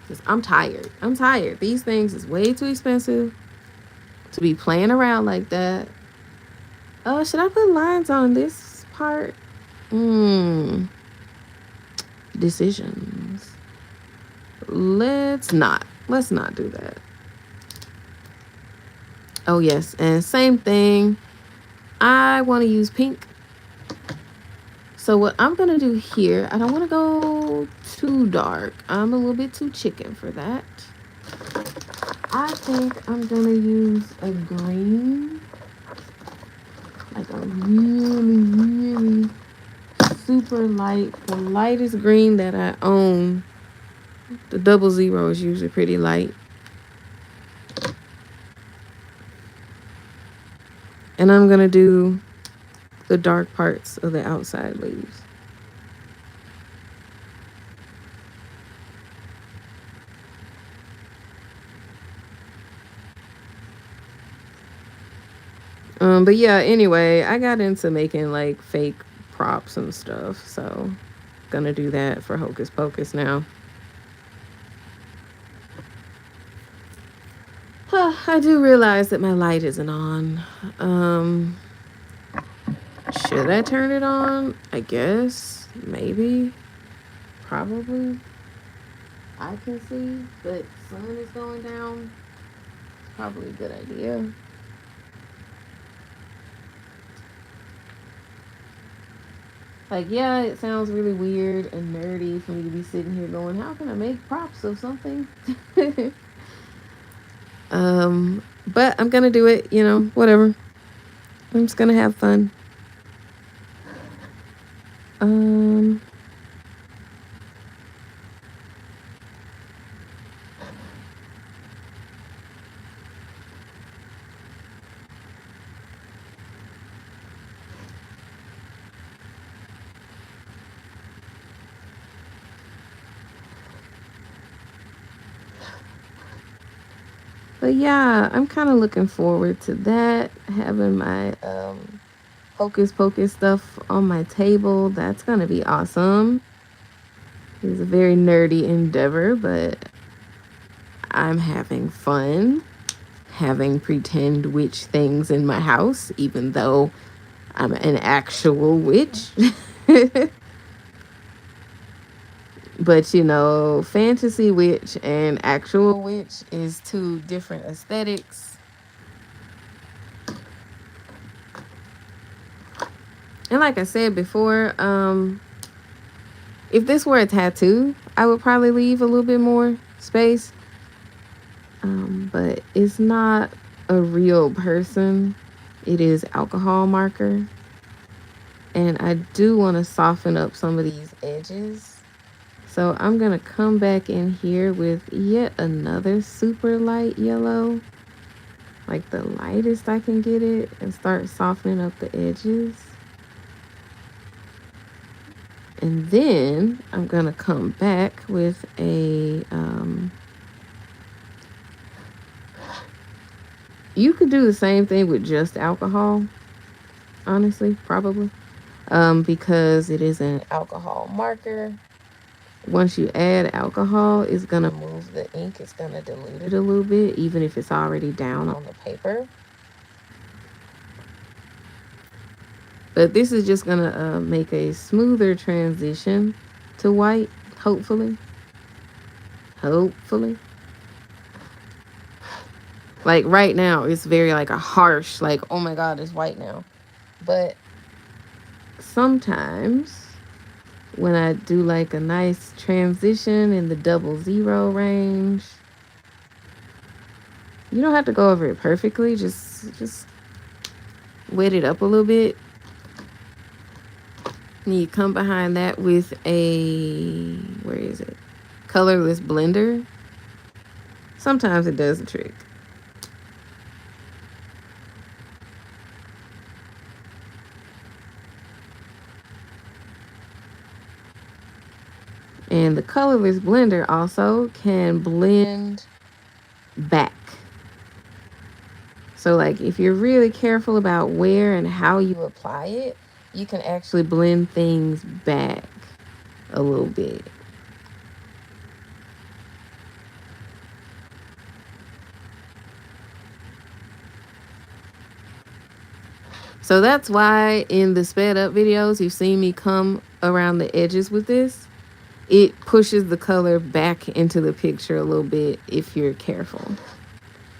Because I'm tired. I'm tired. These things is way too expensive to be playing around like that. Should I put lines on this part? Decisions. Let's not do that. Oh yes, and same thing. I want to use pink. So what I'm gonna do here, I don't want to go too dark. I'm a little bit too chicken for that. I think I'm gonna use a green, like a really super light, the lightest green that I own. The 00 is usually pretty light. And I'm gonna do the dark parts of the outside leaves. But yeah, anyway, I got into making like fake props and stuff, so gonna do that for Hocus Pocus now. I do realize that my light isn't on. Should I turn it on? I guess. Maybe. Probably. I can see, but sun is going down. It's probably a good idea. Like, yeah, it sounds really weird and nerdy for me to be sitting here going, how can I make props of something? But I'm gonna do it, you know, whatever. I'm just gonna have fun. But yeah, I'm kind of looking forward to that. Having my Hocus Pocus stuff on my table. That's gonna be awesome. It's a very nerdy endeavor, but I'm having fun having pretend witch things in my house, even though I'm an actual witch. But you know, fantasy witch and actual witch is two different aesthetics. And like I said before, if this were a tattoo, I would probably leave a little bit more space. But it's not a real person. It is alcohol marker. And I do want to soften up some of these edges. So I'm going to come back in here with yet another super light yellow. Like the lightest I can get it, and start softening up the edges. And then I'm going to come back with a... you could do the same thing with just alcohol, honestly, probably. Because it is an alcohol marker. Once you add alcohol, it's going to move the ink. It's going to dilute it a little bit, even if it's already down on the paper. But this is just going to make a smoother transition to white, hopefully. Hopefully. Like right now, it's very like a harsh, like, oh my God, it's white now. But sometimes when I do like a nice transition in the 00 range, you don't have to go over it perfectly. Just wet it up a little bit. And you come behind that with a, where is it? Colorless blender. Sometimes it does the trick. And the colorless blender also can blend back. So like if you're really careful about where and how you apply it, you can actually blend things back a little bit. So that's why in the sped up videos, you've seen me come around the edges with this. It pushes the color back into the picture a little bit if you're careful.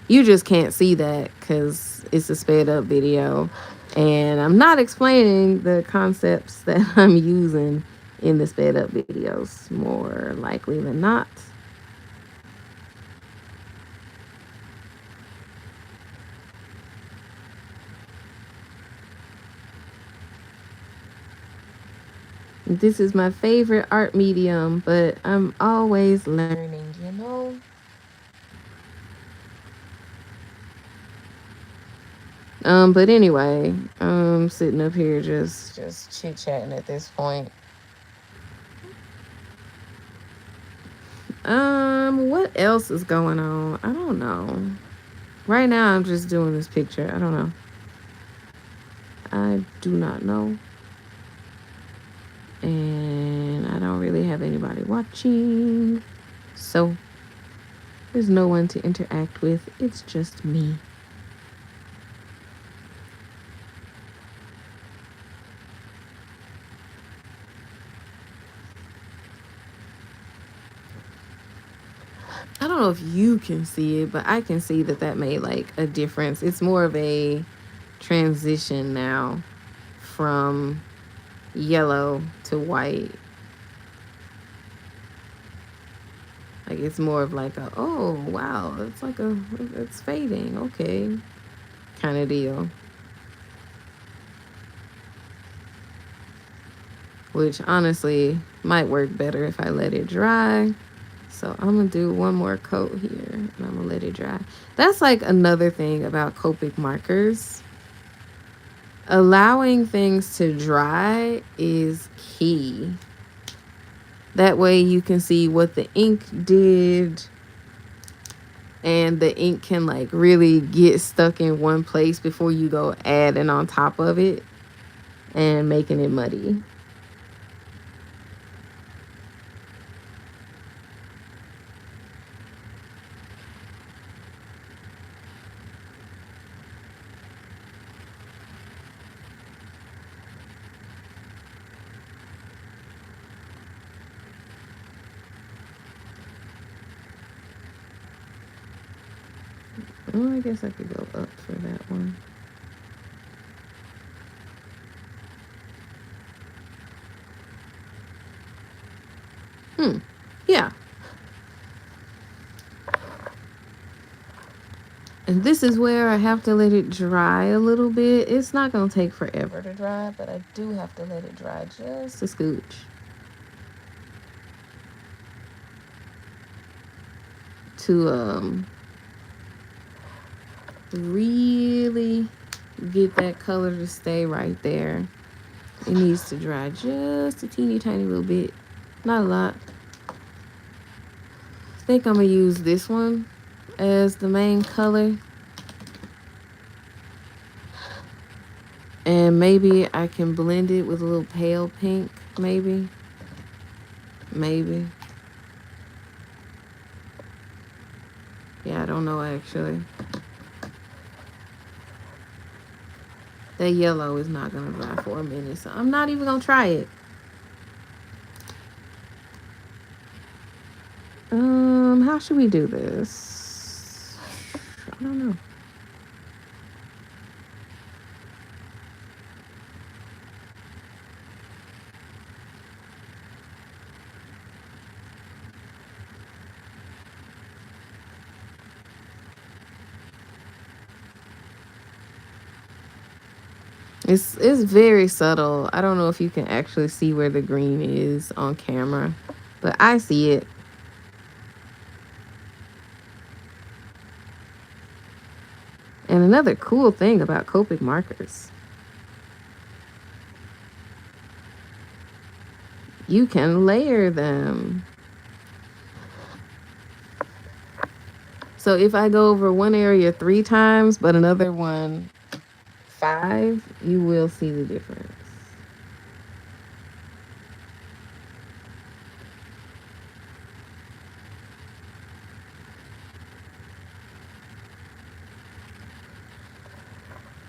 You just can't see that because it's a sped up video. And I'm not explaining the concepts that I'm using in the sped up videos, more likely than not. This is my favorite art medium, but I'm always learning, you know? But anyway, I'm sitting up here just chit-chatting at this point. What else is going on? I don't know. Right now I'm just doing this picture. I don't know. I do not know. And I don't really have anybody watching. So there's no one to interact with. It's just me. I don't know if you can see it, but I can see that that made like a difference. It's more of a transition now from yellow to white. Like it's more of like a, oh wow, it's like a, it's fading, okay, kind of deal. Which honestly might work better if I let it dry. So I'm gonna do one more coat here and I'm gonna let it dry. That's like another thing about Copic markers. Allowing things to dry is key. That way you can see what the ink did, and the ink can like really get stuck in one place before you go adding on top of it and making it muddy. Oh, I guess I could go up for that one. Yeah. And this is where I have to let it dry a little bit. It's not going to take forever to dry, but I do have to let it dry just a scooch. To really get that color to stay right there. It needs to dry just a teeny tiny little bit. Not a lot. I think I'm going to use this one as the main color. And maybe I can blend it with a little pale pink, maybe. Maybe. Yeah, I don't know actually. That yellow is not going to dry for a minute, so I'm not even going to try it. How should we do this? I don't know. It's very subtle. I don't know if you can actually see where the green is on camera, but I see it. And another cool thing about Copic markers, you can layer them. So if I go over one area 3 times, but another one 5, you will see the difference.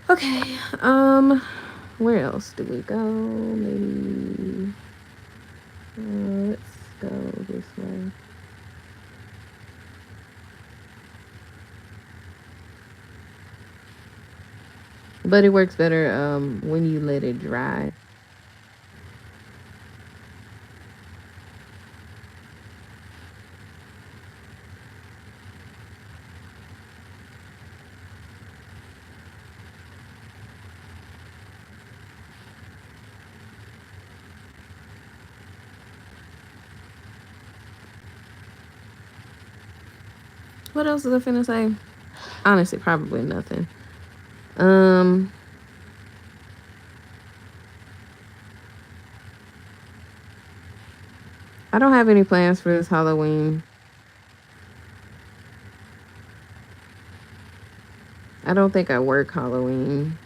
Okay, where else do we go? Maybe let's go this way. But it works better when you let it dry. What else was I finna say? Honestly, probably nothing. I don't have any plans for this Halloween. I don't think I work Halloween.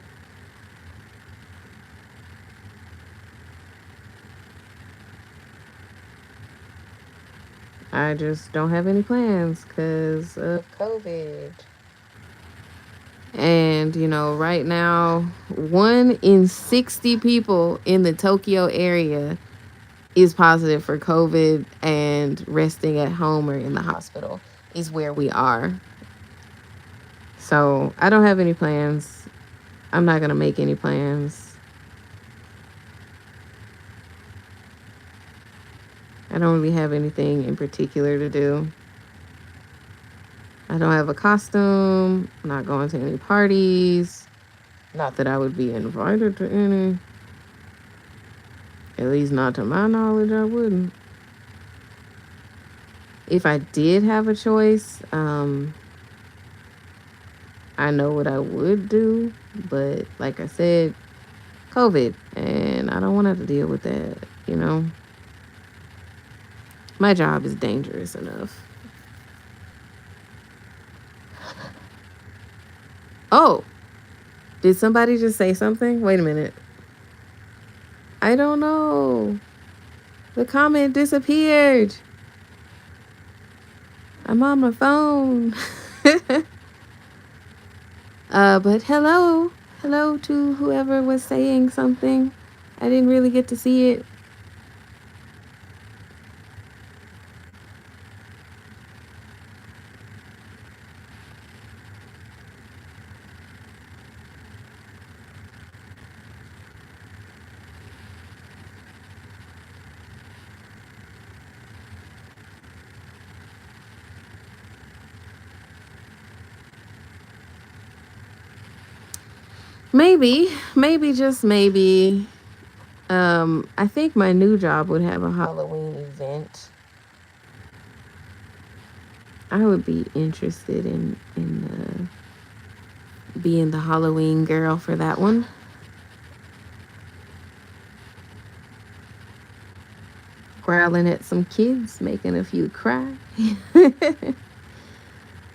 I just don't have any plans because of COVID. And, right now, 1 in 60 people in the Tokyo area is positive for COVID, and resting at home or in the hospital is where we are. So I don't have any plans. I'm not going to make any plans. I don't really have anything in particular to do. I don't have a costume. I'm not going to any parties. Not that I would be invited to any. At least not to my knowledge, I wouldn't. If I did have a choice, I know what I would do. But like I said, COVID, and I don't want to have to deal with that, My job is dangerous enough. Oh, did somebody just say something? Wait a minute. I don't know. The comment disappeared. I'm on my phone. But hello. Hello to whoever was saying something. I didn't really get to see it. Maybe just maybe. I think my new job would have a Halloween event. I would be interested in being the Halloween girl for that one. Growling at some kids, making a few cry.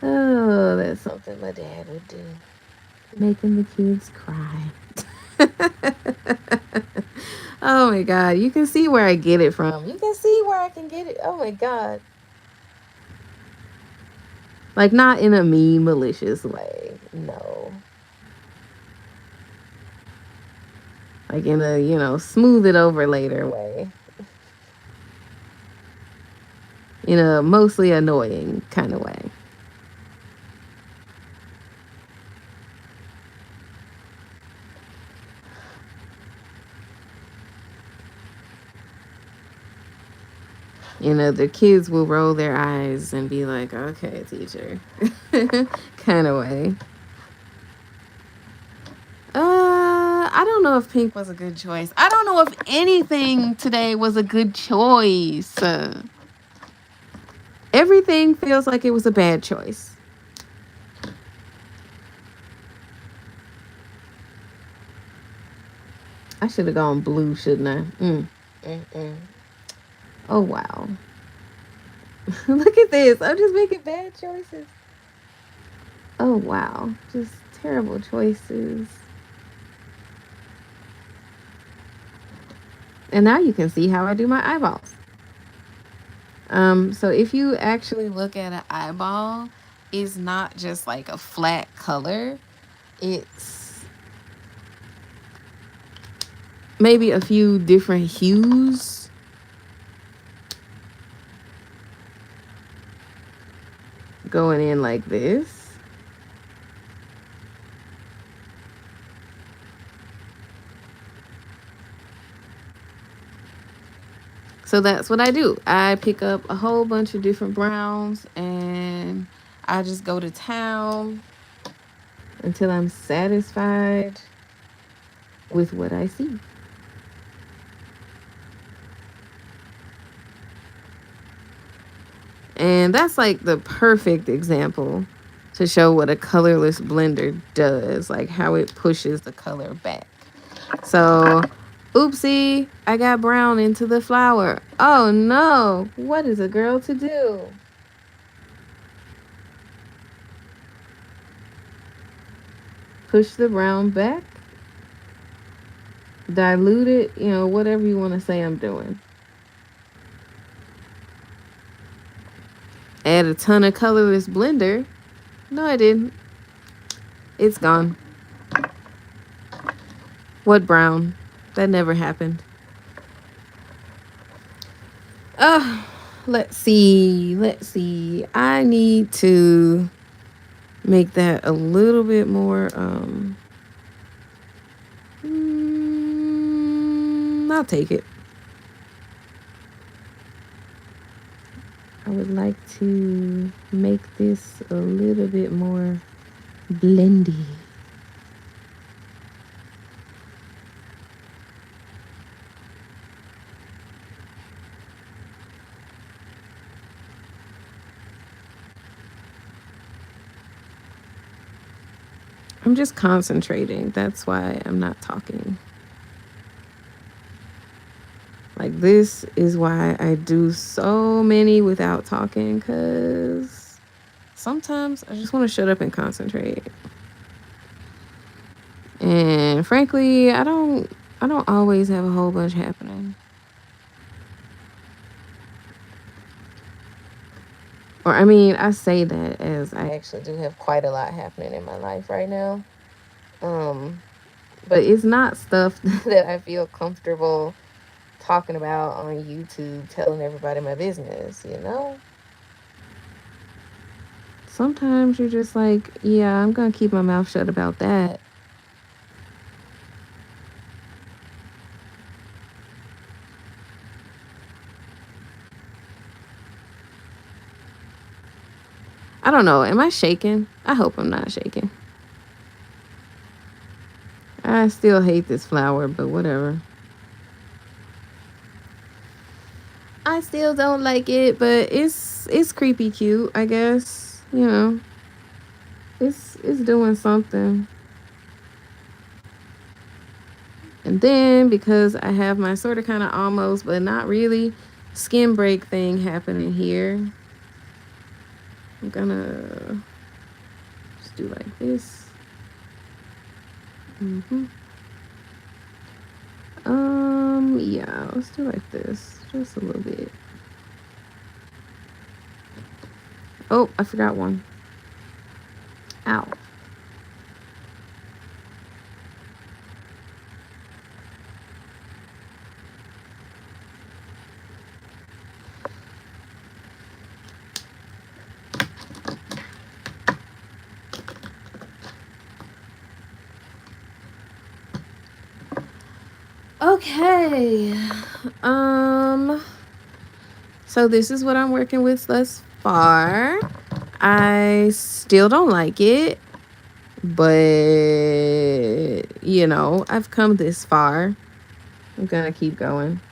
Oh, that's something my dad would do. Making the kids cry. Oh my God. You can see where I get it from. You can see where I can get it. Oh my God. Like, not in a mean, malicious way. No. Like in a, smooth it over later way. In a mostly annoying kind of way. The kids will roll their eyes and be like, okay, teacher, kind of way. I don't know if pink was a good choice. I don't know if anything today was a good choice. Everything feels like it was a bad choice. I should have gone blue, shouldn't I? Oh, wow. Look at this. I'm just making bad choices. Oh, wow. Just terrible choices. And now you can see how I do my eyeballs. So if you actually look at an eyeball, it's not just like a flat color. It's maybe a few different hues. Going in like this. So that's what I do. I pick up a whole bunch of different browns and I just go to town until I'm satisfied with what I see. And that's like the perfect example to show what a colorless blender does, like how it pushes the color back. So, oopsie, I got brown into the flower. Oh no, what is a girl to do? Push the brown back, dilute it, whatever you want to say I'm doing. Add a ton of colorless blender. No, I didn't. It's gone. What brown? That never happened. Let's see. I need to make that a little bit more, I'll take it. I would like to make this a little bit more blendy. I'm just concentrating. That's why I'm not talking. Like, this is why I do so many without talking, because sometimes I just want to shut up and concentrate. And frankly, I don't always have a whole bunch happening. Or, I mean, I say that as I actually do have quite a lot happening in my life right now. But it's not stuff that I feel comfortable talking about on YouTube, telling everybody my business, Sometimes you're just like, yeah, I'm going to keep my mouth shut about that. I don't know. Am I shaking? I hope I'm not shaking. I still hate this flower, but whatever. I still don't like it, but it's creepy cute, I guess. It's doing something. And then because I have my sort of kind of almost, but not really, skin break thing happening here, I'm gonna just do like this. Yeah, let's do like this, just a little bit. Oh, I forgot one. Ow. Okay. So this is what I'm working with thus far. I still don't like it, but I've come this far. I'm gonna keep going.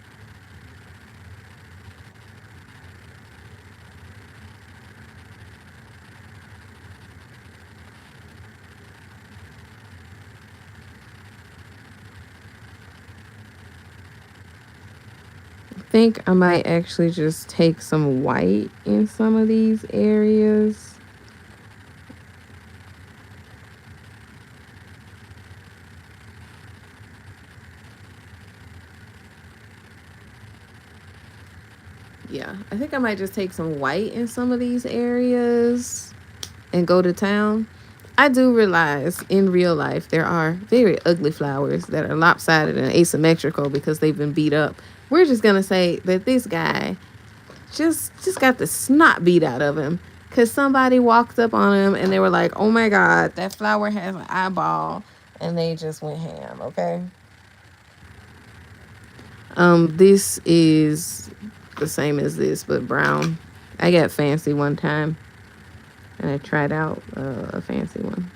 I think I might actually just take some white in some of these areas. Yeah, I think I might just take some white in some of these areas and go to town. I do realize in real life there are very ugly flowers that are lopsided and asymmetrical because they've been beat up. We're just gonna say that this guy just got the snot beat out of him because somebody walked up on him and they were like, "Oh my God, that flower has an eyeball," and they just went ham. Okay. This is the same as this but brown. I got fancy one time and I tried out a fancy one.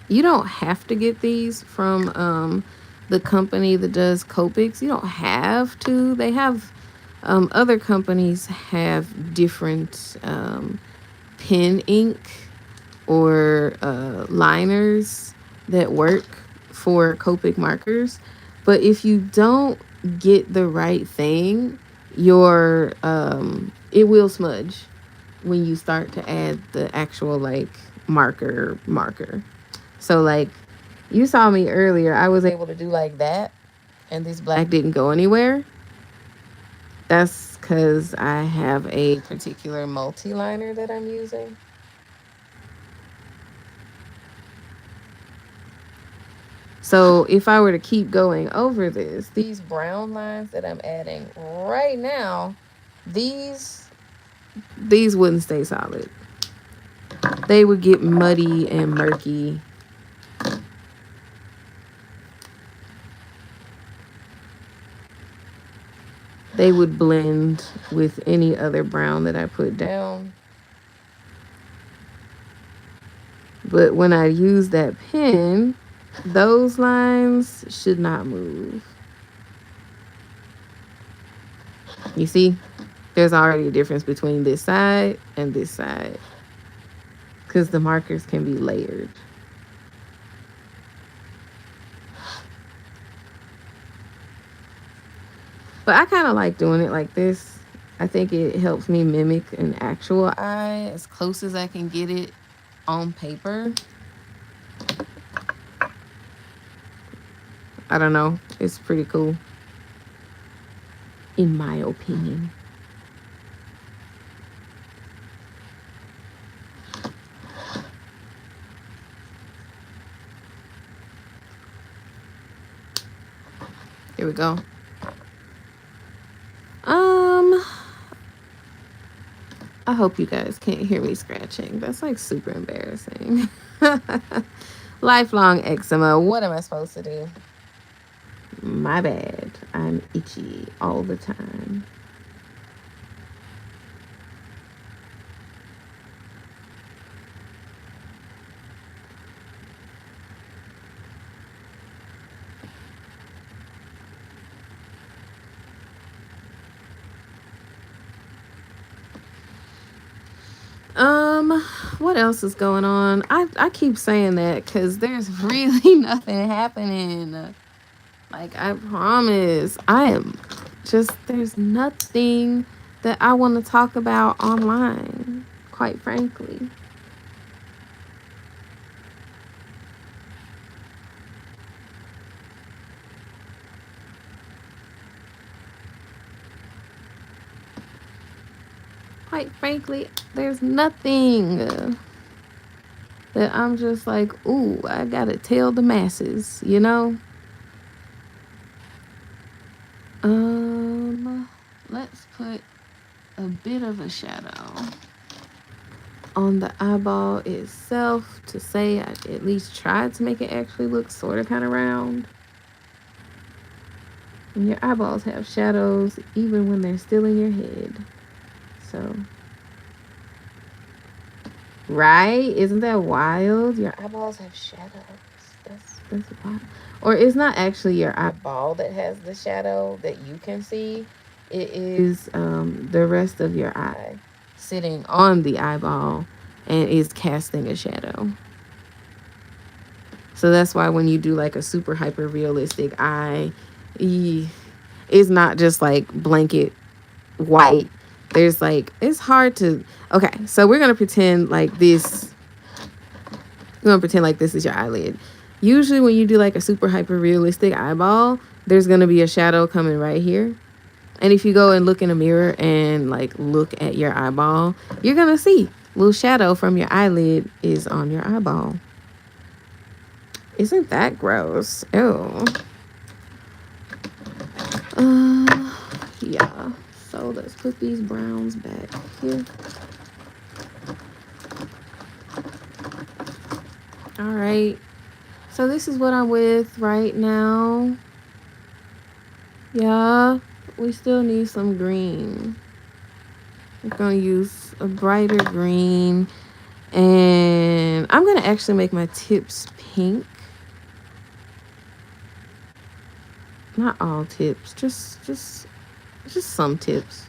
You don't have to get these from the company that does Copics. You don't have to. They have other companies have different pen ink or liners that work for Copic markers. But if you don't get the right thing, your it will smudge when you start to add the actual like marker. So like you saw me earlier, I was able to do like that and this black didn't go anywhere. That's because I have a particular multi-liner that I'm using. So if I were to keep going over this, these brown lines that I'm adding right now, these wouldn't stay solid. They would get muddy and murky. They would blend with any other brown that I put down. But when I use that pen, those lines should not move. You see, there's already a difference between this side and this side because the markers can be layered. But I kind of like doing it like this. I think it helps me mimic an actual eye as close as I can get it on paper. I don't know. It's pretty cool, in my opinion. Here we go. I hope you guys can't hear me scratching. That's like super embarrassing. Lifelong eczema. What am I supposed to do? My bad. I'm itchy all the time. What else is going on? I keep saying that because there's really nothing happening. Like, I promise. I am just, there's nothing that I want to talk about online, quite frankly. Quite frankly, there's nothing that I'm just like, ooh, I gotta tell the masses, you know? Let's put a bit of a shadow. on the eyeball itself to say I at least tried to make it actually look sort of kind of round. And your eyeballs have shadows even when they're still in your head. So, right? Isn't that wild? Your eyeballs have shadows. That's wild. Or it's not actually your eyeball that has the shadow that you can see. It is the rest of your eye sitting on the eyeball and is casting a shadow. So that's why when you do like a super hyper realistic eye, it's not just like blanket white. There's like, it's hard to, okay, so we're going to pretend like this. We're going to pretend like this is your eyelid. Usually when you do like a super hyper realistic eyeball, there's going to be a shadow coming right here. And if you go and look in a mirror and like look at your eyeball, you're going to see a little shadow from your eyelid is on your eyeball. Isn't that gross? Ew. Yeah. So let's put these browns back here. All right. So this is what I'm with right now. Yeah. We still need some green. We're going to use a brighter green. And I'm going to actually make my tips pink. Not all tips. Just some tips.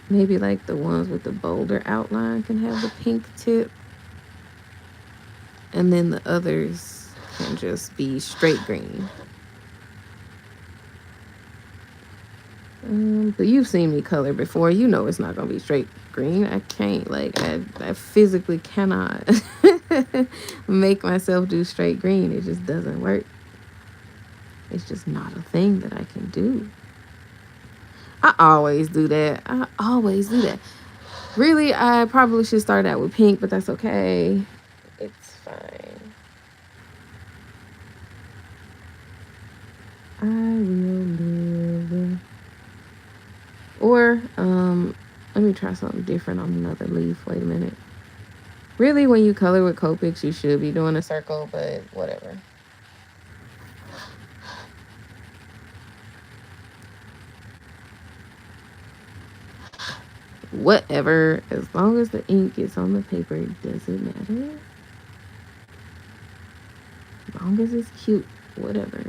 Maybe like the ones with the bolder outline can have the pink tip. And then the others can just be straight green. But you've seen me color before. You know it's not going to be straight green. I can't. Like, I physically cannot make myself do straight green. It just doesn't work. It's just not a thing that I can do. I always do that. Really, I probably should start out with pink, but that's okay. It's fine. I will live. Or, let me try something different on another leaf. Wait a minute. Really, when you color with Copics, you should be doing a circle, but whatever. Whatever. As long as the ink is on the paper, it doesn't matter. As long as it's cute, whatever.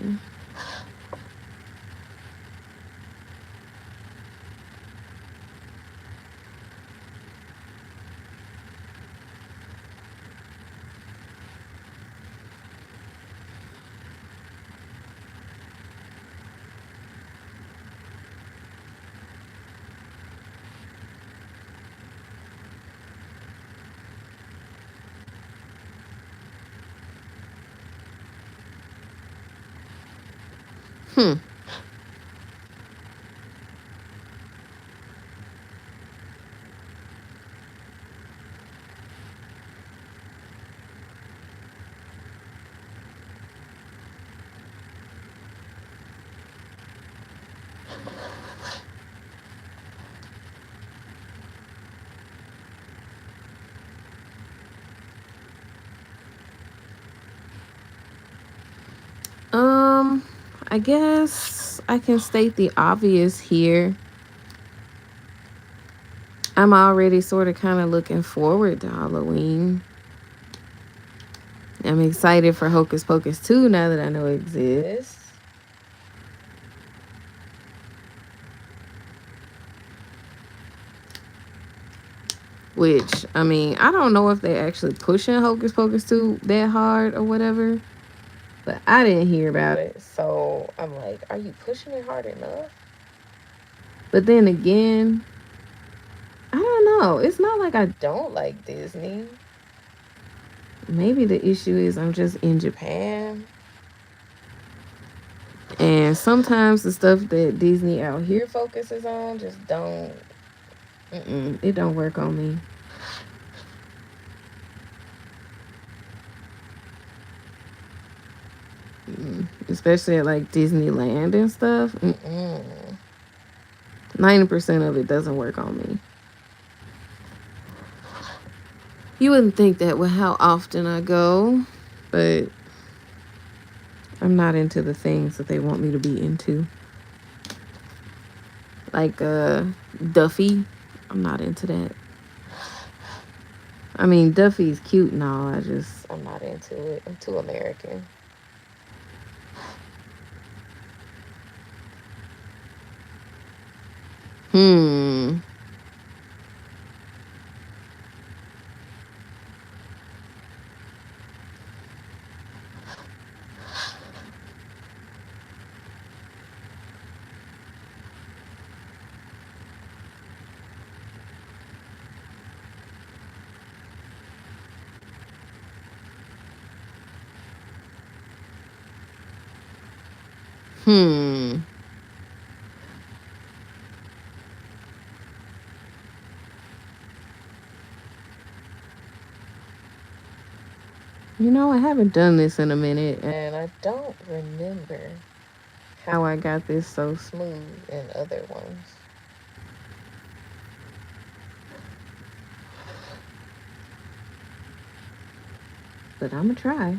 Hmm. I guess I can state the obvious here. I'm already sort of kind of looking forward to Halloween. I'm excited for Hocus Pocus 2 now that I know it exists. Which, I mean, I don't know if they're actually pushing Hocus Pocus 2 that hard or whatever. But I didn't hear about it. So I'm like, are you pushing it hard enough? But then again, I don't know. It's not like I don't like Disney. Maybe the issue is I'm just in Japan. And sometimes the stuff that Disney out here focuses on just don't, it don't work on me. Especially at like Disneyland and stuff. 90% of it doesn't work on me. You wouldn't think that with how often I go, but I'm not into the things that they want me to be into. Like Duffy. I'm not into that. I mean, Duffy's cute and all. I'm not into it. I'm too American. Hmm. Hmm. You know, I haven't done this in a minute, and I don't remember how I got this so smooth in other ones. But I'm gonna try.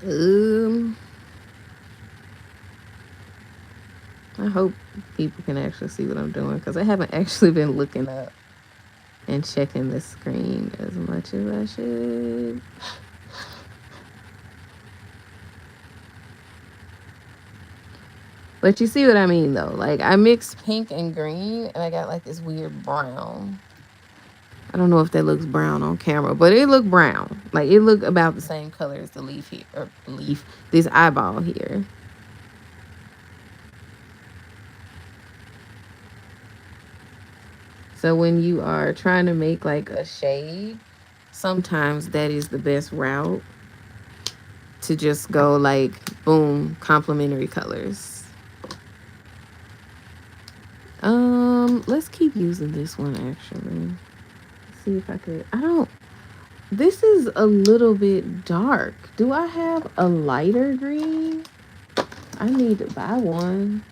Um, I hope people can actually see what I'm doing because I haven't actually been looking up and checking the screen as much as I should. But you see what I mean, though. Like, I mixed pink and green, and I got like this weird brown. I don't know if that looks brown on camera, but it looked brown. Like, it looked about the same color as the leaf here, or leaf, this eyeball here. So when you are trying to make like a shade, sometimes that is the best route, to just go like, boom, complementary colors. Let's keep using this one actually. See if I could. I don't. This is a little bit dark. Do I have a lighter green? I need to buy one.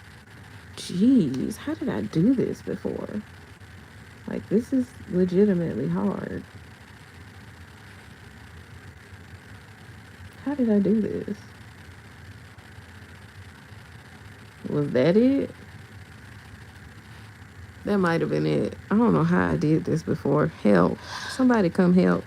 Jeez, how did I do this before? Like, this is legitimately hard. How did I do this? Was that it? That might have been it. I don't know how I did this before. Help. Somebody come help.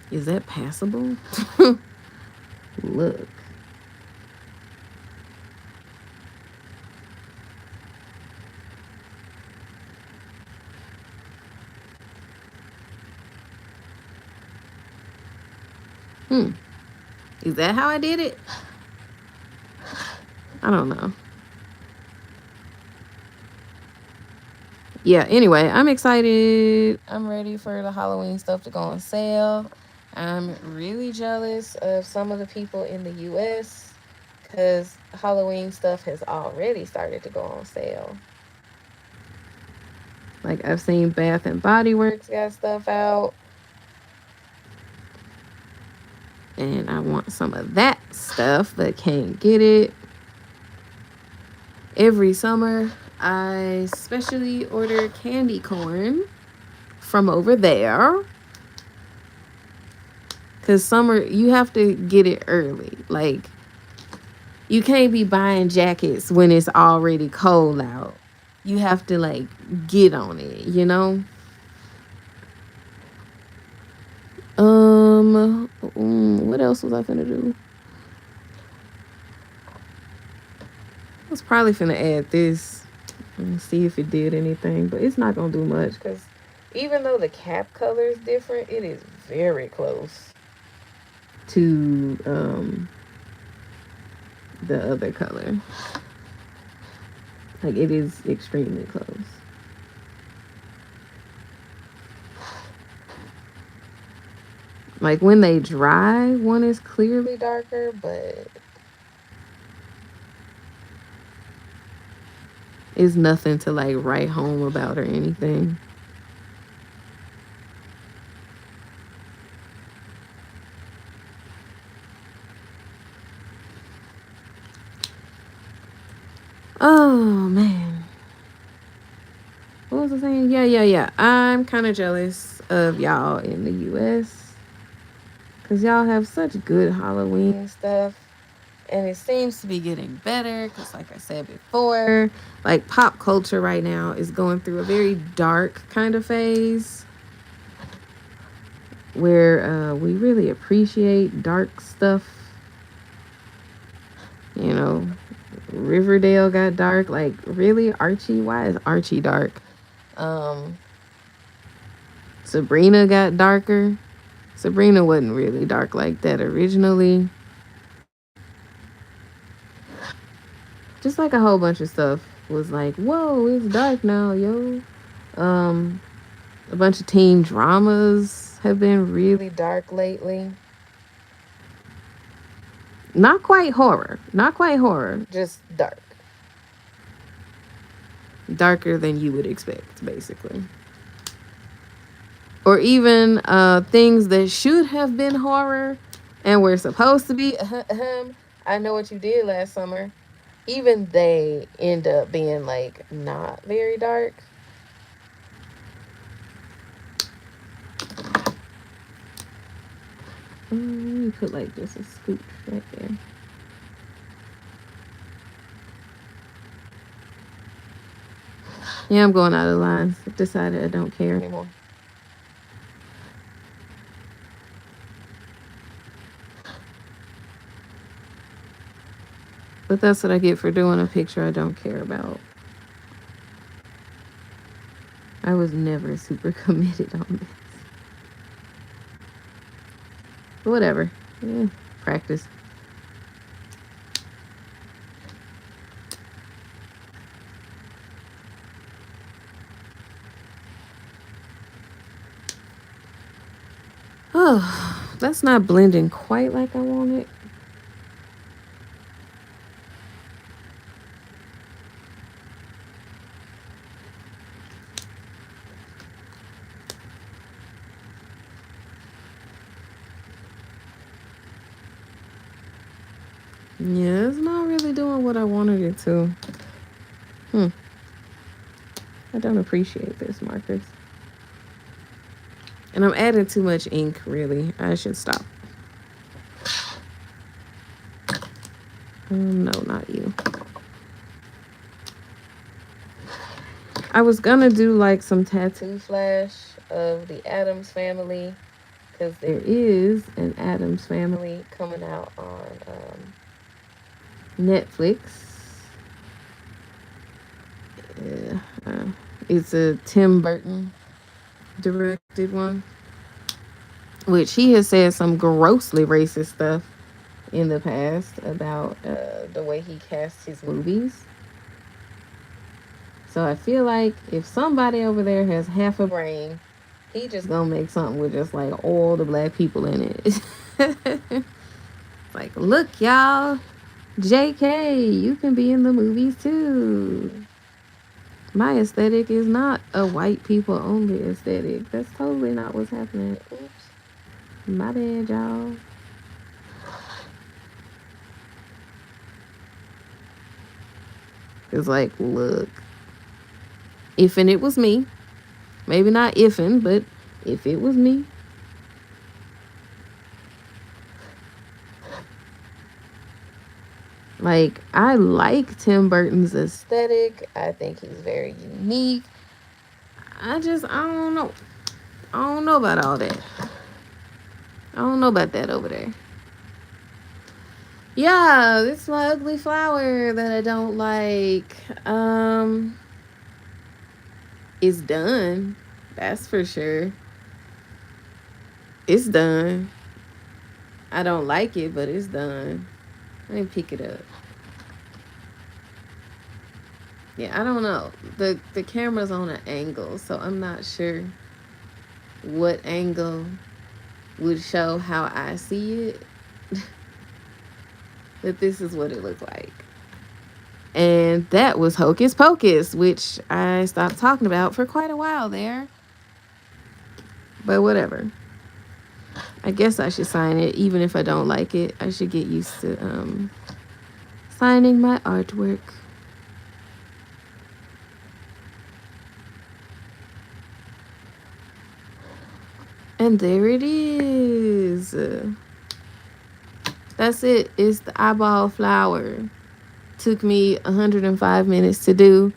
Is that passable? Look. Is that how I did it? I don't know. Yeah, anyway, I'm excited. I'm ready for the Halloween stuff to go on sale. I'm really jealous of some of the people in the US because Halloween stuff has already started to go on sale. Like, I've seen Bath and Body Works got stuff out. And I want some of that stuff, but can't get it. Every summer, I specially order candy corn from over there. Because summer, you have to get it early. Like, you can't be buying jackets when it's already cold out. You have to, like, get on it, you know? What else was I finna do? I was probably finna add this and see if it did anything, but it's not gonna do much because even though the cap color is different, it is very close to the other color. Like, it is extremely close. Like, when they dry, one is clearly darker, but It's nothing to like write home about or anything. Oh man. What was I saying? Yeah. I'm kind of jealous of y'all in the US because y'all have such good Halloween stuff. And it seems to be getting better because, like I said before, like pop culture right now is going through a very dark kind of phase where we really appreciate dark stuff. You know, Riverdale got dark. Like, really, Archie? Why is Archie dark? Um, Sabrina got darker. Sabrina wasn't really dark like that originally. Just like a whole bunch of stuff was like, whoa, it's dark now, yo. Um, a bunch of teen dramas have been really dark lately. Not quite horror. Not quite horror. Just dark. Darker than you would expect, basically. Or even things that should have been horror and were supposed to be. I know what you did last summer. Even they end up being like not very dark. Let me put like just a scoop right there. Yeah, I'm going out of lines. I've decided I don't care anymore. But that's what I get for doing a picture I don't care about. I was never super committed on this. But whatever. Yeah, practice. Oh, that's not blending quite like I want it. Yeah, it's not really doing what I wanted it to. I don't appreciate this, Marcus. And I'm adding too much ink, really. I should stop. No, not you. I was gonna do like some tattoo flash of the Addams family because there is an Addams family coming out on Netflix. It's a Tim Burton directed one, which he has said some grossly racist stuff in the past about the way he casts his movies. So I feel like if somebody over there has half a brain, he just gonna make something with just like all the black people in it. Like, look, y'all, JK, you can be in the movies too. My aesthetic is not a white people only aesthetic. That's totally not what's happening. Oops. My bad, y'all. It's like, look, if and it was me, maybe not ifing, but if it was me, like, I like Tim Burton's aesthetic. I think he's very unique. I don't know. I don't know about all that. I don't know about that over there. Yeah, this is my ugly flower that I don't like. It's done. That's for sure. It's done. I don't like it, but it's done. Let me pick it up. Yeah, I don't know. The camera's on an angle, so I'm not sure what angle would show how I see it. But this is what it looked like. And that was Hocus Pocus, which I stopped talking about for quite a while there. But whatever. I guess I should sign it, even if I don't like it. I should get used to signing my artwork. And there it is. That's it. It's the eyeball flower. Took me 105 minutes to do.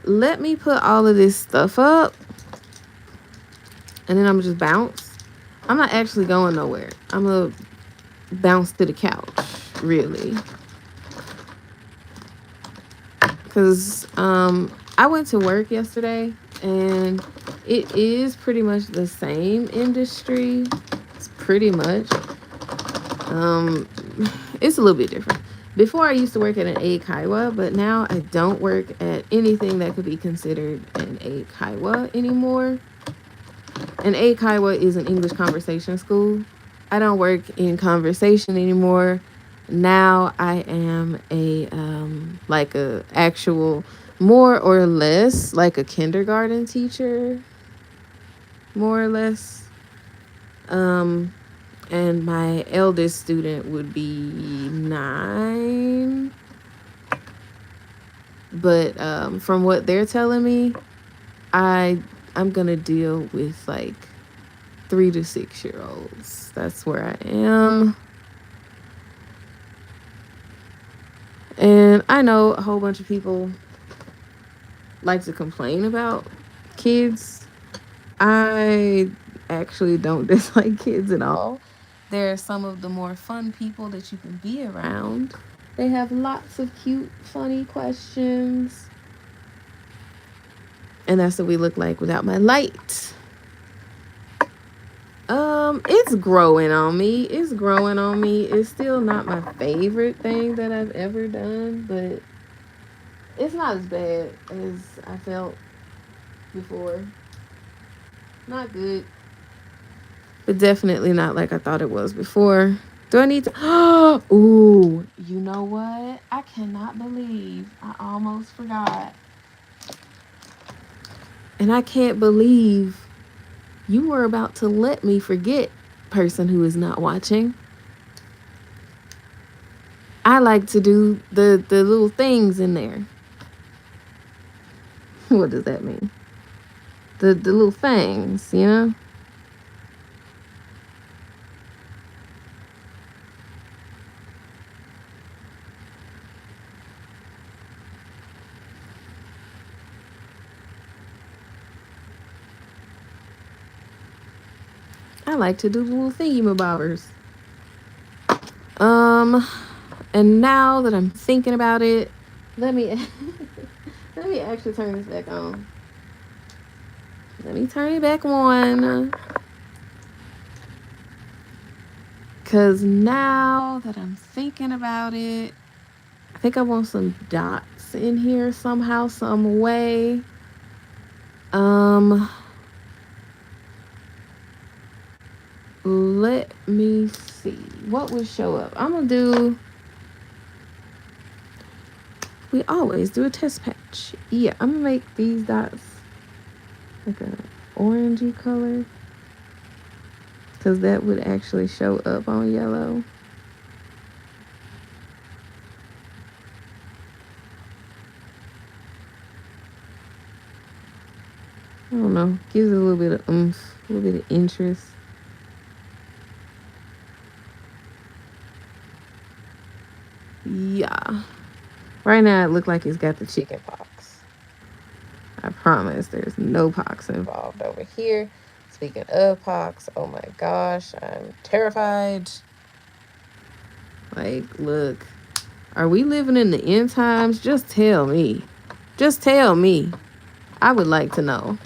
Let me put all of this stuff up. And then I'm going to just bounce. I'm not actually going nowhere. I'm going to bounce to the couch, really. Because I went to work yesterday, and it is pretty much the same industry. It's pretty much. It's a little bit different. Before I used to work at an eikaiwa, but now I don't work at anything that could be considered an eikaiwa anymore. An eikaiwa is an English conversation school. I don't work in conversation anymore. Now I am a like a actual, more or less like a kindergarten teacher, more or less. And my eldest student would be 9. But from what they're telling me, I'm gonna deal with like 3 to 6-year-olds. That's where I am. And I know a whole bunch of people like to complain about kids. I actually don't dislike kids at all. They're some of the more fun people that you can be around. They have lots of cute, funny questions. And that's what we look like without my light. It's growing on me. It's growing on me. It's still not my favorite thing that I've ever done, but it's not as bad as I felt before. Not good, but definitely not like I thought it was before. Do I need to? Ooh, you know what? I cannot believe I almost forgot. And I can't believe you were about to let me forget, person who is not watching. I like to do the little things in there. What does that mean? The little things, you know? I like to do the little thingy-mabobbers. And now that I'm thinking about it, let me let me actually turn this back on. Let me turn it back on. Cause now that I'm thinking about it, I think I want some dots in here somehow, some way. Let me see. What would show up? I'm gonna do. We always do a test patch. Yeah, I'm gonna make these dots like a orangey color, because that would actually show up on yellow. I don't know. Gives it a little bit of oomph, a little bit of interest. Yeah. Right now it looked like it's got the chicken pox. I promise there's no pox involved over here. Speaking of pox, oh my gosh, I'm terrified. Like, look, are we living in the end times? Just tell me. Just tell me. I would like to know.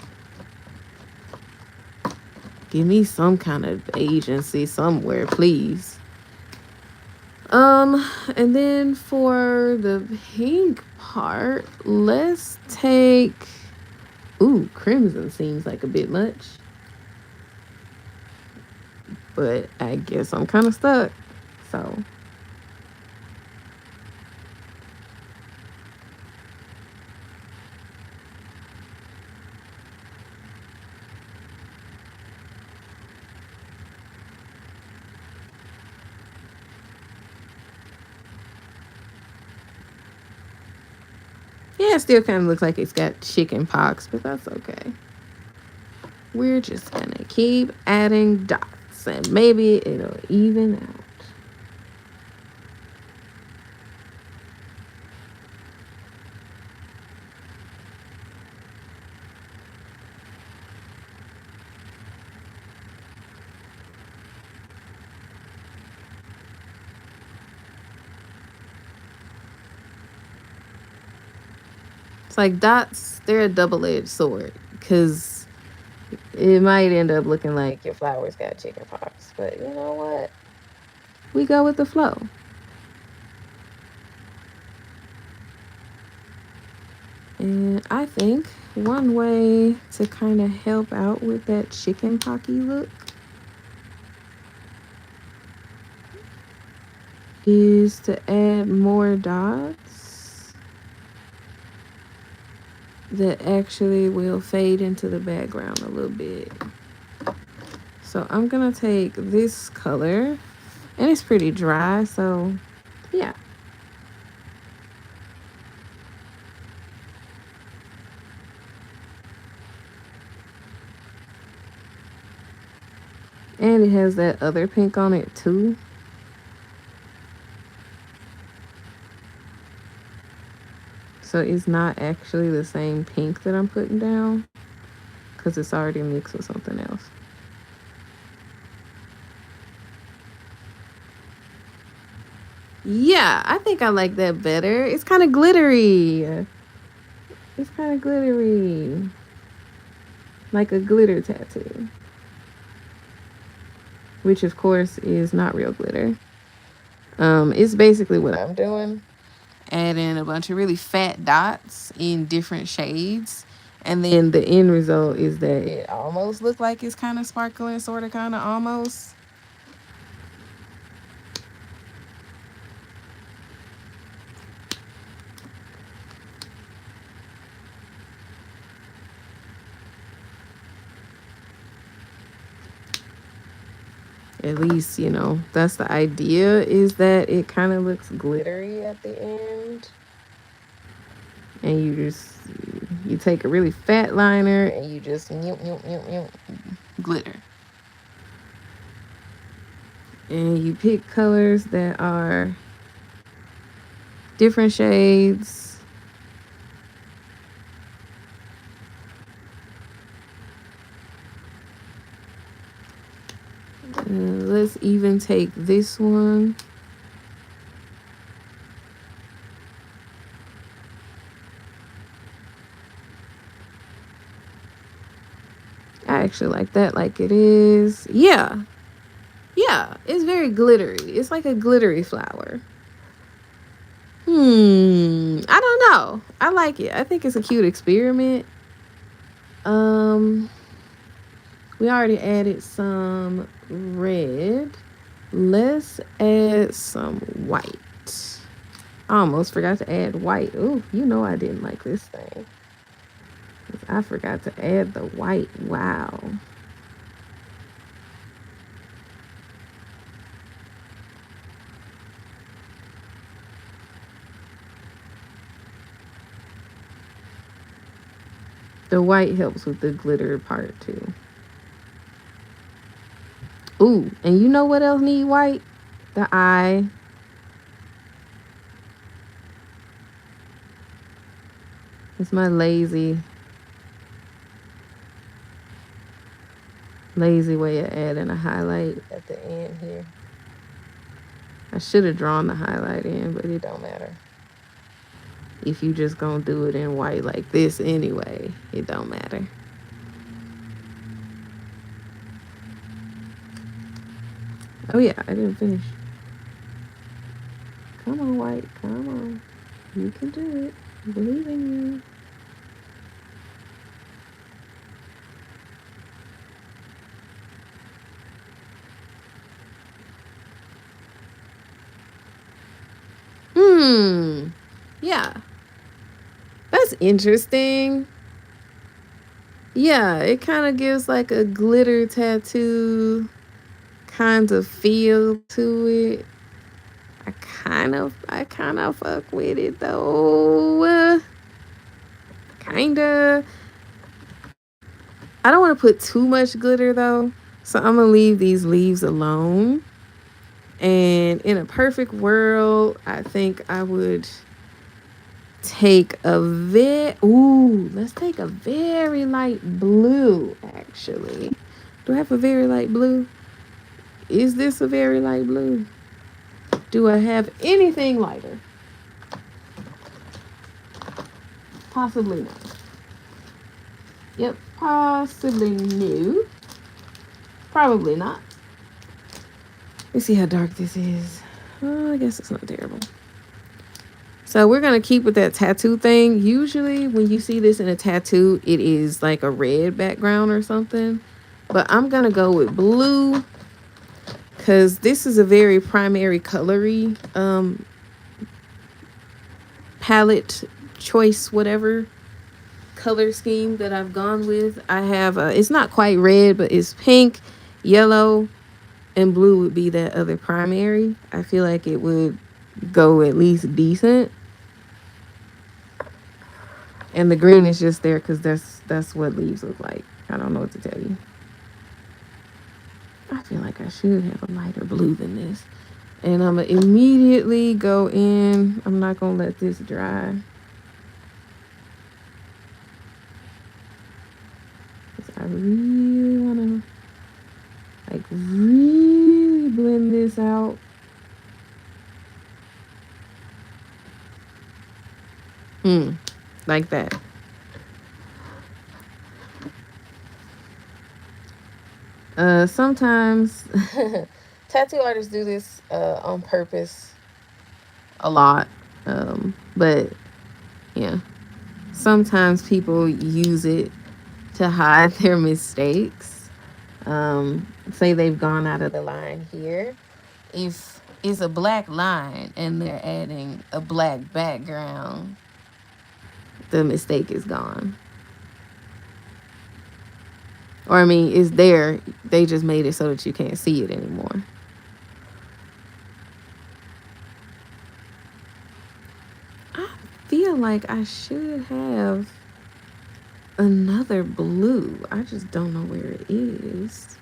Give me some kind of agency somewhere, please. And then for the pink part, let's take... Ooh, crimson seems like a bit much. But I guess I'm kind of stuck. So Yeah, it still kind of looks like it's got chicken pox, but that's okay. We're just gonna keep adding dots and maybe it'll even out. It's like dots, they're a double-edged sword because it might end up looking like your flowers got chicken pox. But you know what? We go with the flow. And I think one way to kind of help out with that chicken pocky look is to add more dots that actually will fade into the background a little bit. So I'm gonna take this color, and it's pretty dry, so yeah. And it has that other pink on it too. So it's not actually the same pink that I'm putting down because it's already mixed with something else. Yeah, I think I like that better. It's kind of glittery. It's kind of glittery. Like a glitter tattoo. Which, of course, is not real glitter. It's basically what I'm doing. Adding a bunch of really fat dots in different shades. And then the end result is that it almost looks like it's kind of sparkling, sort of, kind of, almost. At least, you know, that's the idea, is that it kind of looks glittery at the end. And you take a really fat liner and you just glitter. And you pick colors that are different shades. Let's even take this one. I actually like that like it is. Yeah. Yeah, it's very glittery. It's like a glittery flower. I don't know. I like it. I think it's a cute experiment. We already added some red. Let's add some white. I almost forgot to add white. Oh, you know I didn't like this thing. I forgot to add the white. Wow. The white helps with the glitter part too. Ooh, and you know what else need white? The eye. It's my lazy way of adding a highlight at the end here. I should have drawn the highlight in, but it don't matter. If you just gonna do it in white like this anyway, it don't matter. Oh yeah, I didn't finish. Come on, white, come on. You can do it. I believe in you. Yeah. That's interesting. Yeah, it kind of gives like a glitter tattoo kind of feel to it. I kind of fuck with it though. kinda. I don't want to put too much glitter though, so I'm gonna leave these leaves alone. And in a perfect world, I think I would take let's take a very light blue actually. Do I have a very light blue? Is this a very light blue? Do I have anything lighter? Possibly not. Yep, possibly no. Probably not. Let's see how dark this is. I guess it's not terrible. So we're going to keep with that tattoo thing. Usually when you see this in a tattoo, it is like a red background or something. But I'm going to go with blue because this is a very primary colory palette choice, whatever color scheme that I've gone with. I have, it's not quite red, but it's pink, yellow, and blue would be that other primary. I feel like it would go at least decent. And the green is just there because that's what leaves look like. I don't know what to tell you. I feel like I should have a lighter blue than this. And I'm going to immediately go in. I'm not going to let this dry. Because I really want to, like, really blend this out. Like that. Sometimes tattoo artists do this on purpose a lot. But yeah, sometimes people use it to hide their mistakes. Say they've gone out of the line here. If it's a black line and they're adding a black background, the mistake is gone. Or I mean, it's there. They just made it so that you can't see it anymore. I feel like I should have another blue. I just don't know where it is.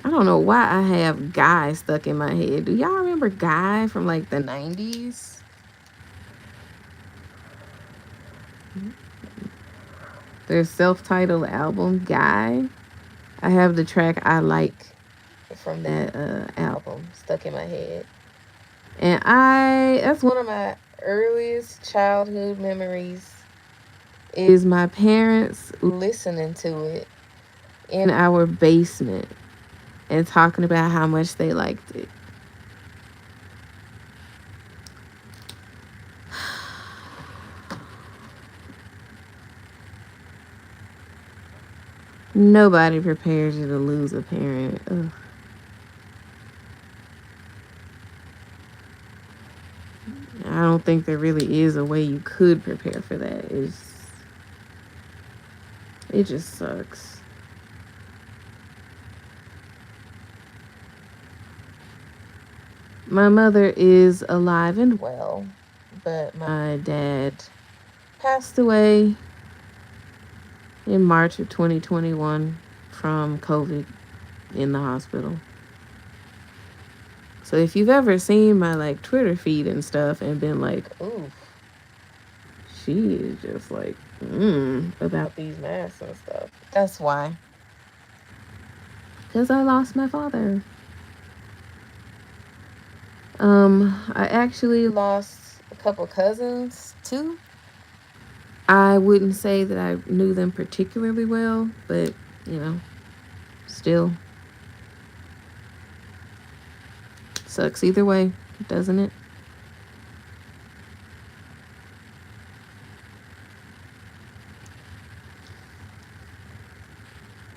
I don't know why I have Guy stuck in my head. Do y'all remember Guy from like the 90s? Their self-titled album, Guy. I have the track I Like from that album stuck in my head. And that's one of my earliest childhood memories is my parents listening to it in our basement and talking about how much they liked it. Nobody prepares you to lose a parent. Ugh. I don't think there really is a way you could prepare for that. It just sucks. My mother is alive and well, but my dad passed away in March of 2021 from COVID in the hospital. So if you've ever seen my like Twitter feed and stuff and been like, ooh, she is just like, about these masks and stuff. That's why. Because I lost my father. I actually lost a couple cousins too. I wouldn't say that I knew them particularly well, but still sucks either way, doesn't it?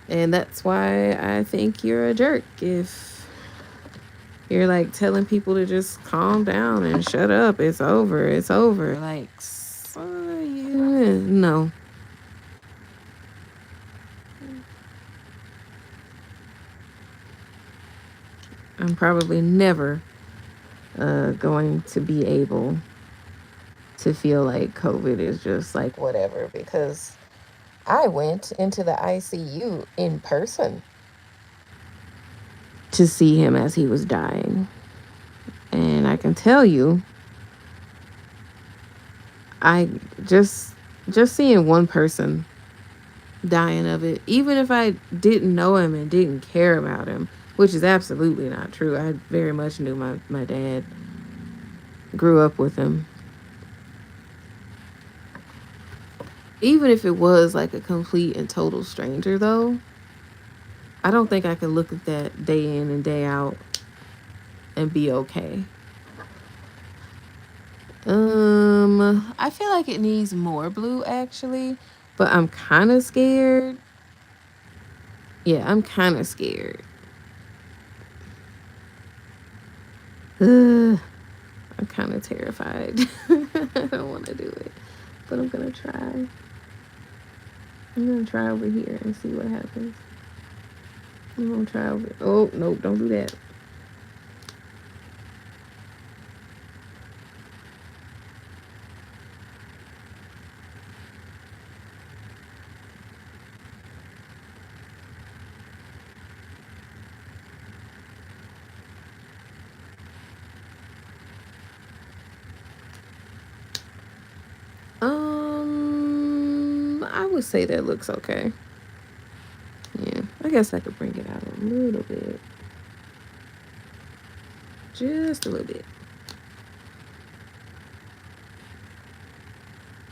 And that's why I think you're a jerk if you're like telling people to just calm down and shut up. It's over. It's over. Like, no. I'm probably never going to be able to feel like COVID is just like whatever, because I went into the ICU in person to see him as he was dying. And I can tell you, I just seeing one person dying of it, even if I didn't know him and didn't care about him, which is absolutely not true. I very much knew my dad, grew up with him. Even if it was like a complete and total stranger, though, I don't think I could look at that day in and day out and be okay. I feel like it needs more blue actually, but I'm kind of scared. Yeah, I'm kind of scared. Ugh, I'm kind of terrified. I don't want to do it, but I'm gonna try. I'm gonna try over here and see what happens. I'm gonna try over. Oh no! Don't do that. I would say that looks okay. Yeah, I guess I could bring it out a little bit. Just a little bit.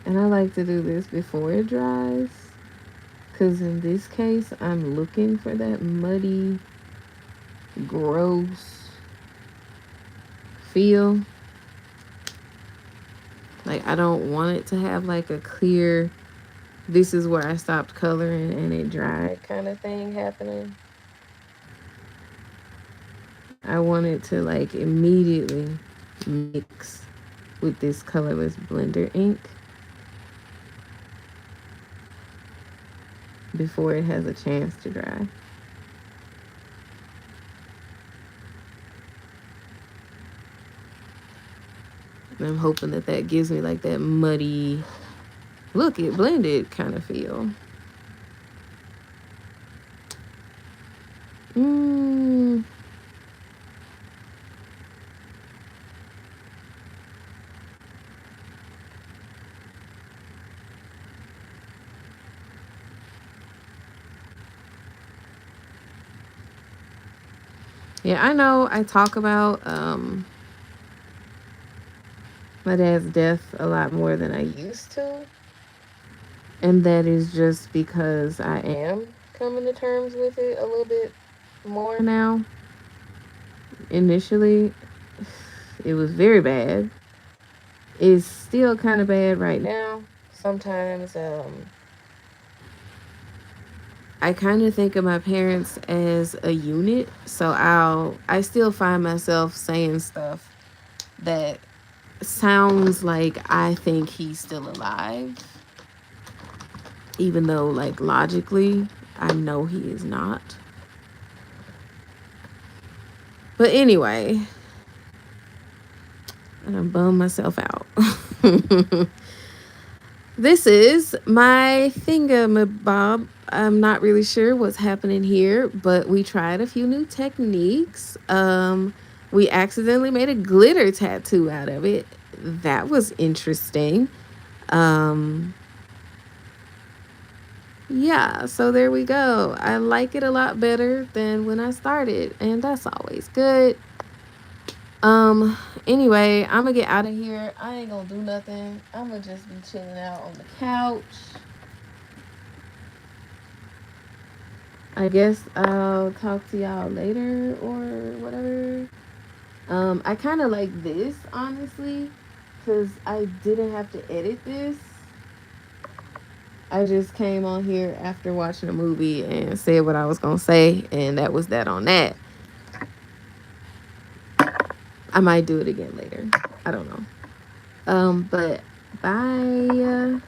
And I like to do this before it dries, because in this case, I'm looking for that muddy, gross feel. Like, I don't want it to have like a clear, this is where I stopped coloring and it dried kind of thing happening. I want it to like immediately mix with this colorless blender ink before it has a chance to dry. And I'm hoping that that gives me like that muddy, look, it blended kind of feel. Mm. Yeah, I know I talk about my dad's death a lot more than I used to. And that is just because I am coming to terms with it a little bit more now. Initially, it was very bad. It's still kind of bad right now. Sometimes I kind of think of my parents as a unit, so I still find myself saying stuff that sounds like I think he's still alive, even though like logically I know he is not. But anyway, and I'm bummed myself out. This is my thingamabob. I'm not really sure what's happening here, but we tried a few new techniques. We accidentally made a glitter tattoo out of it. That was interesting. Um, yeah, so there we go. I like it a lot better than when I started, and that's always good. Anyway, I'm gonna get out of here. I ain't gonna do nothing. I'm gonna just be chilling out on the couch. I guess I'll talk to y'all later or whatever. I kind of like this, honestly, because I didn't have to edit this. I just came on here after watching a movie and said what I was gonna say, and that was that on that. I might do it again later. I don't know. But bye.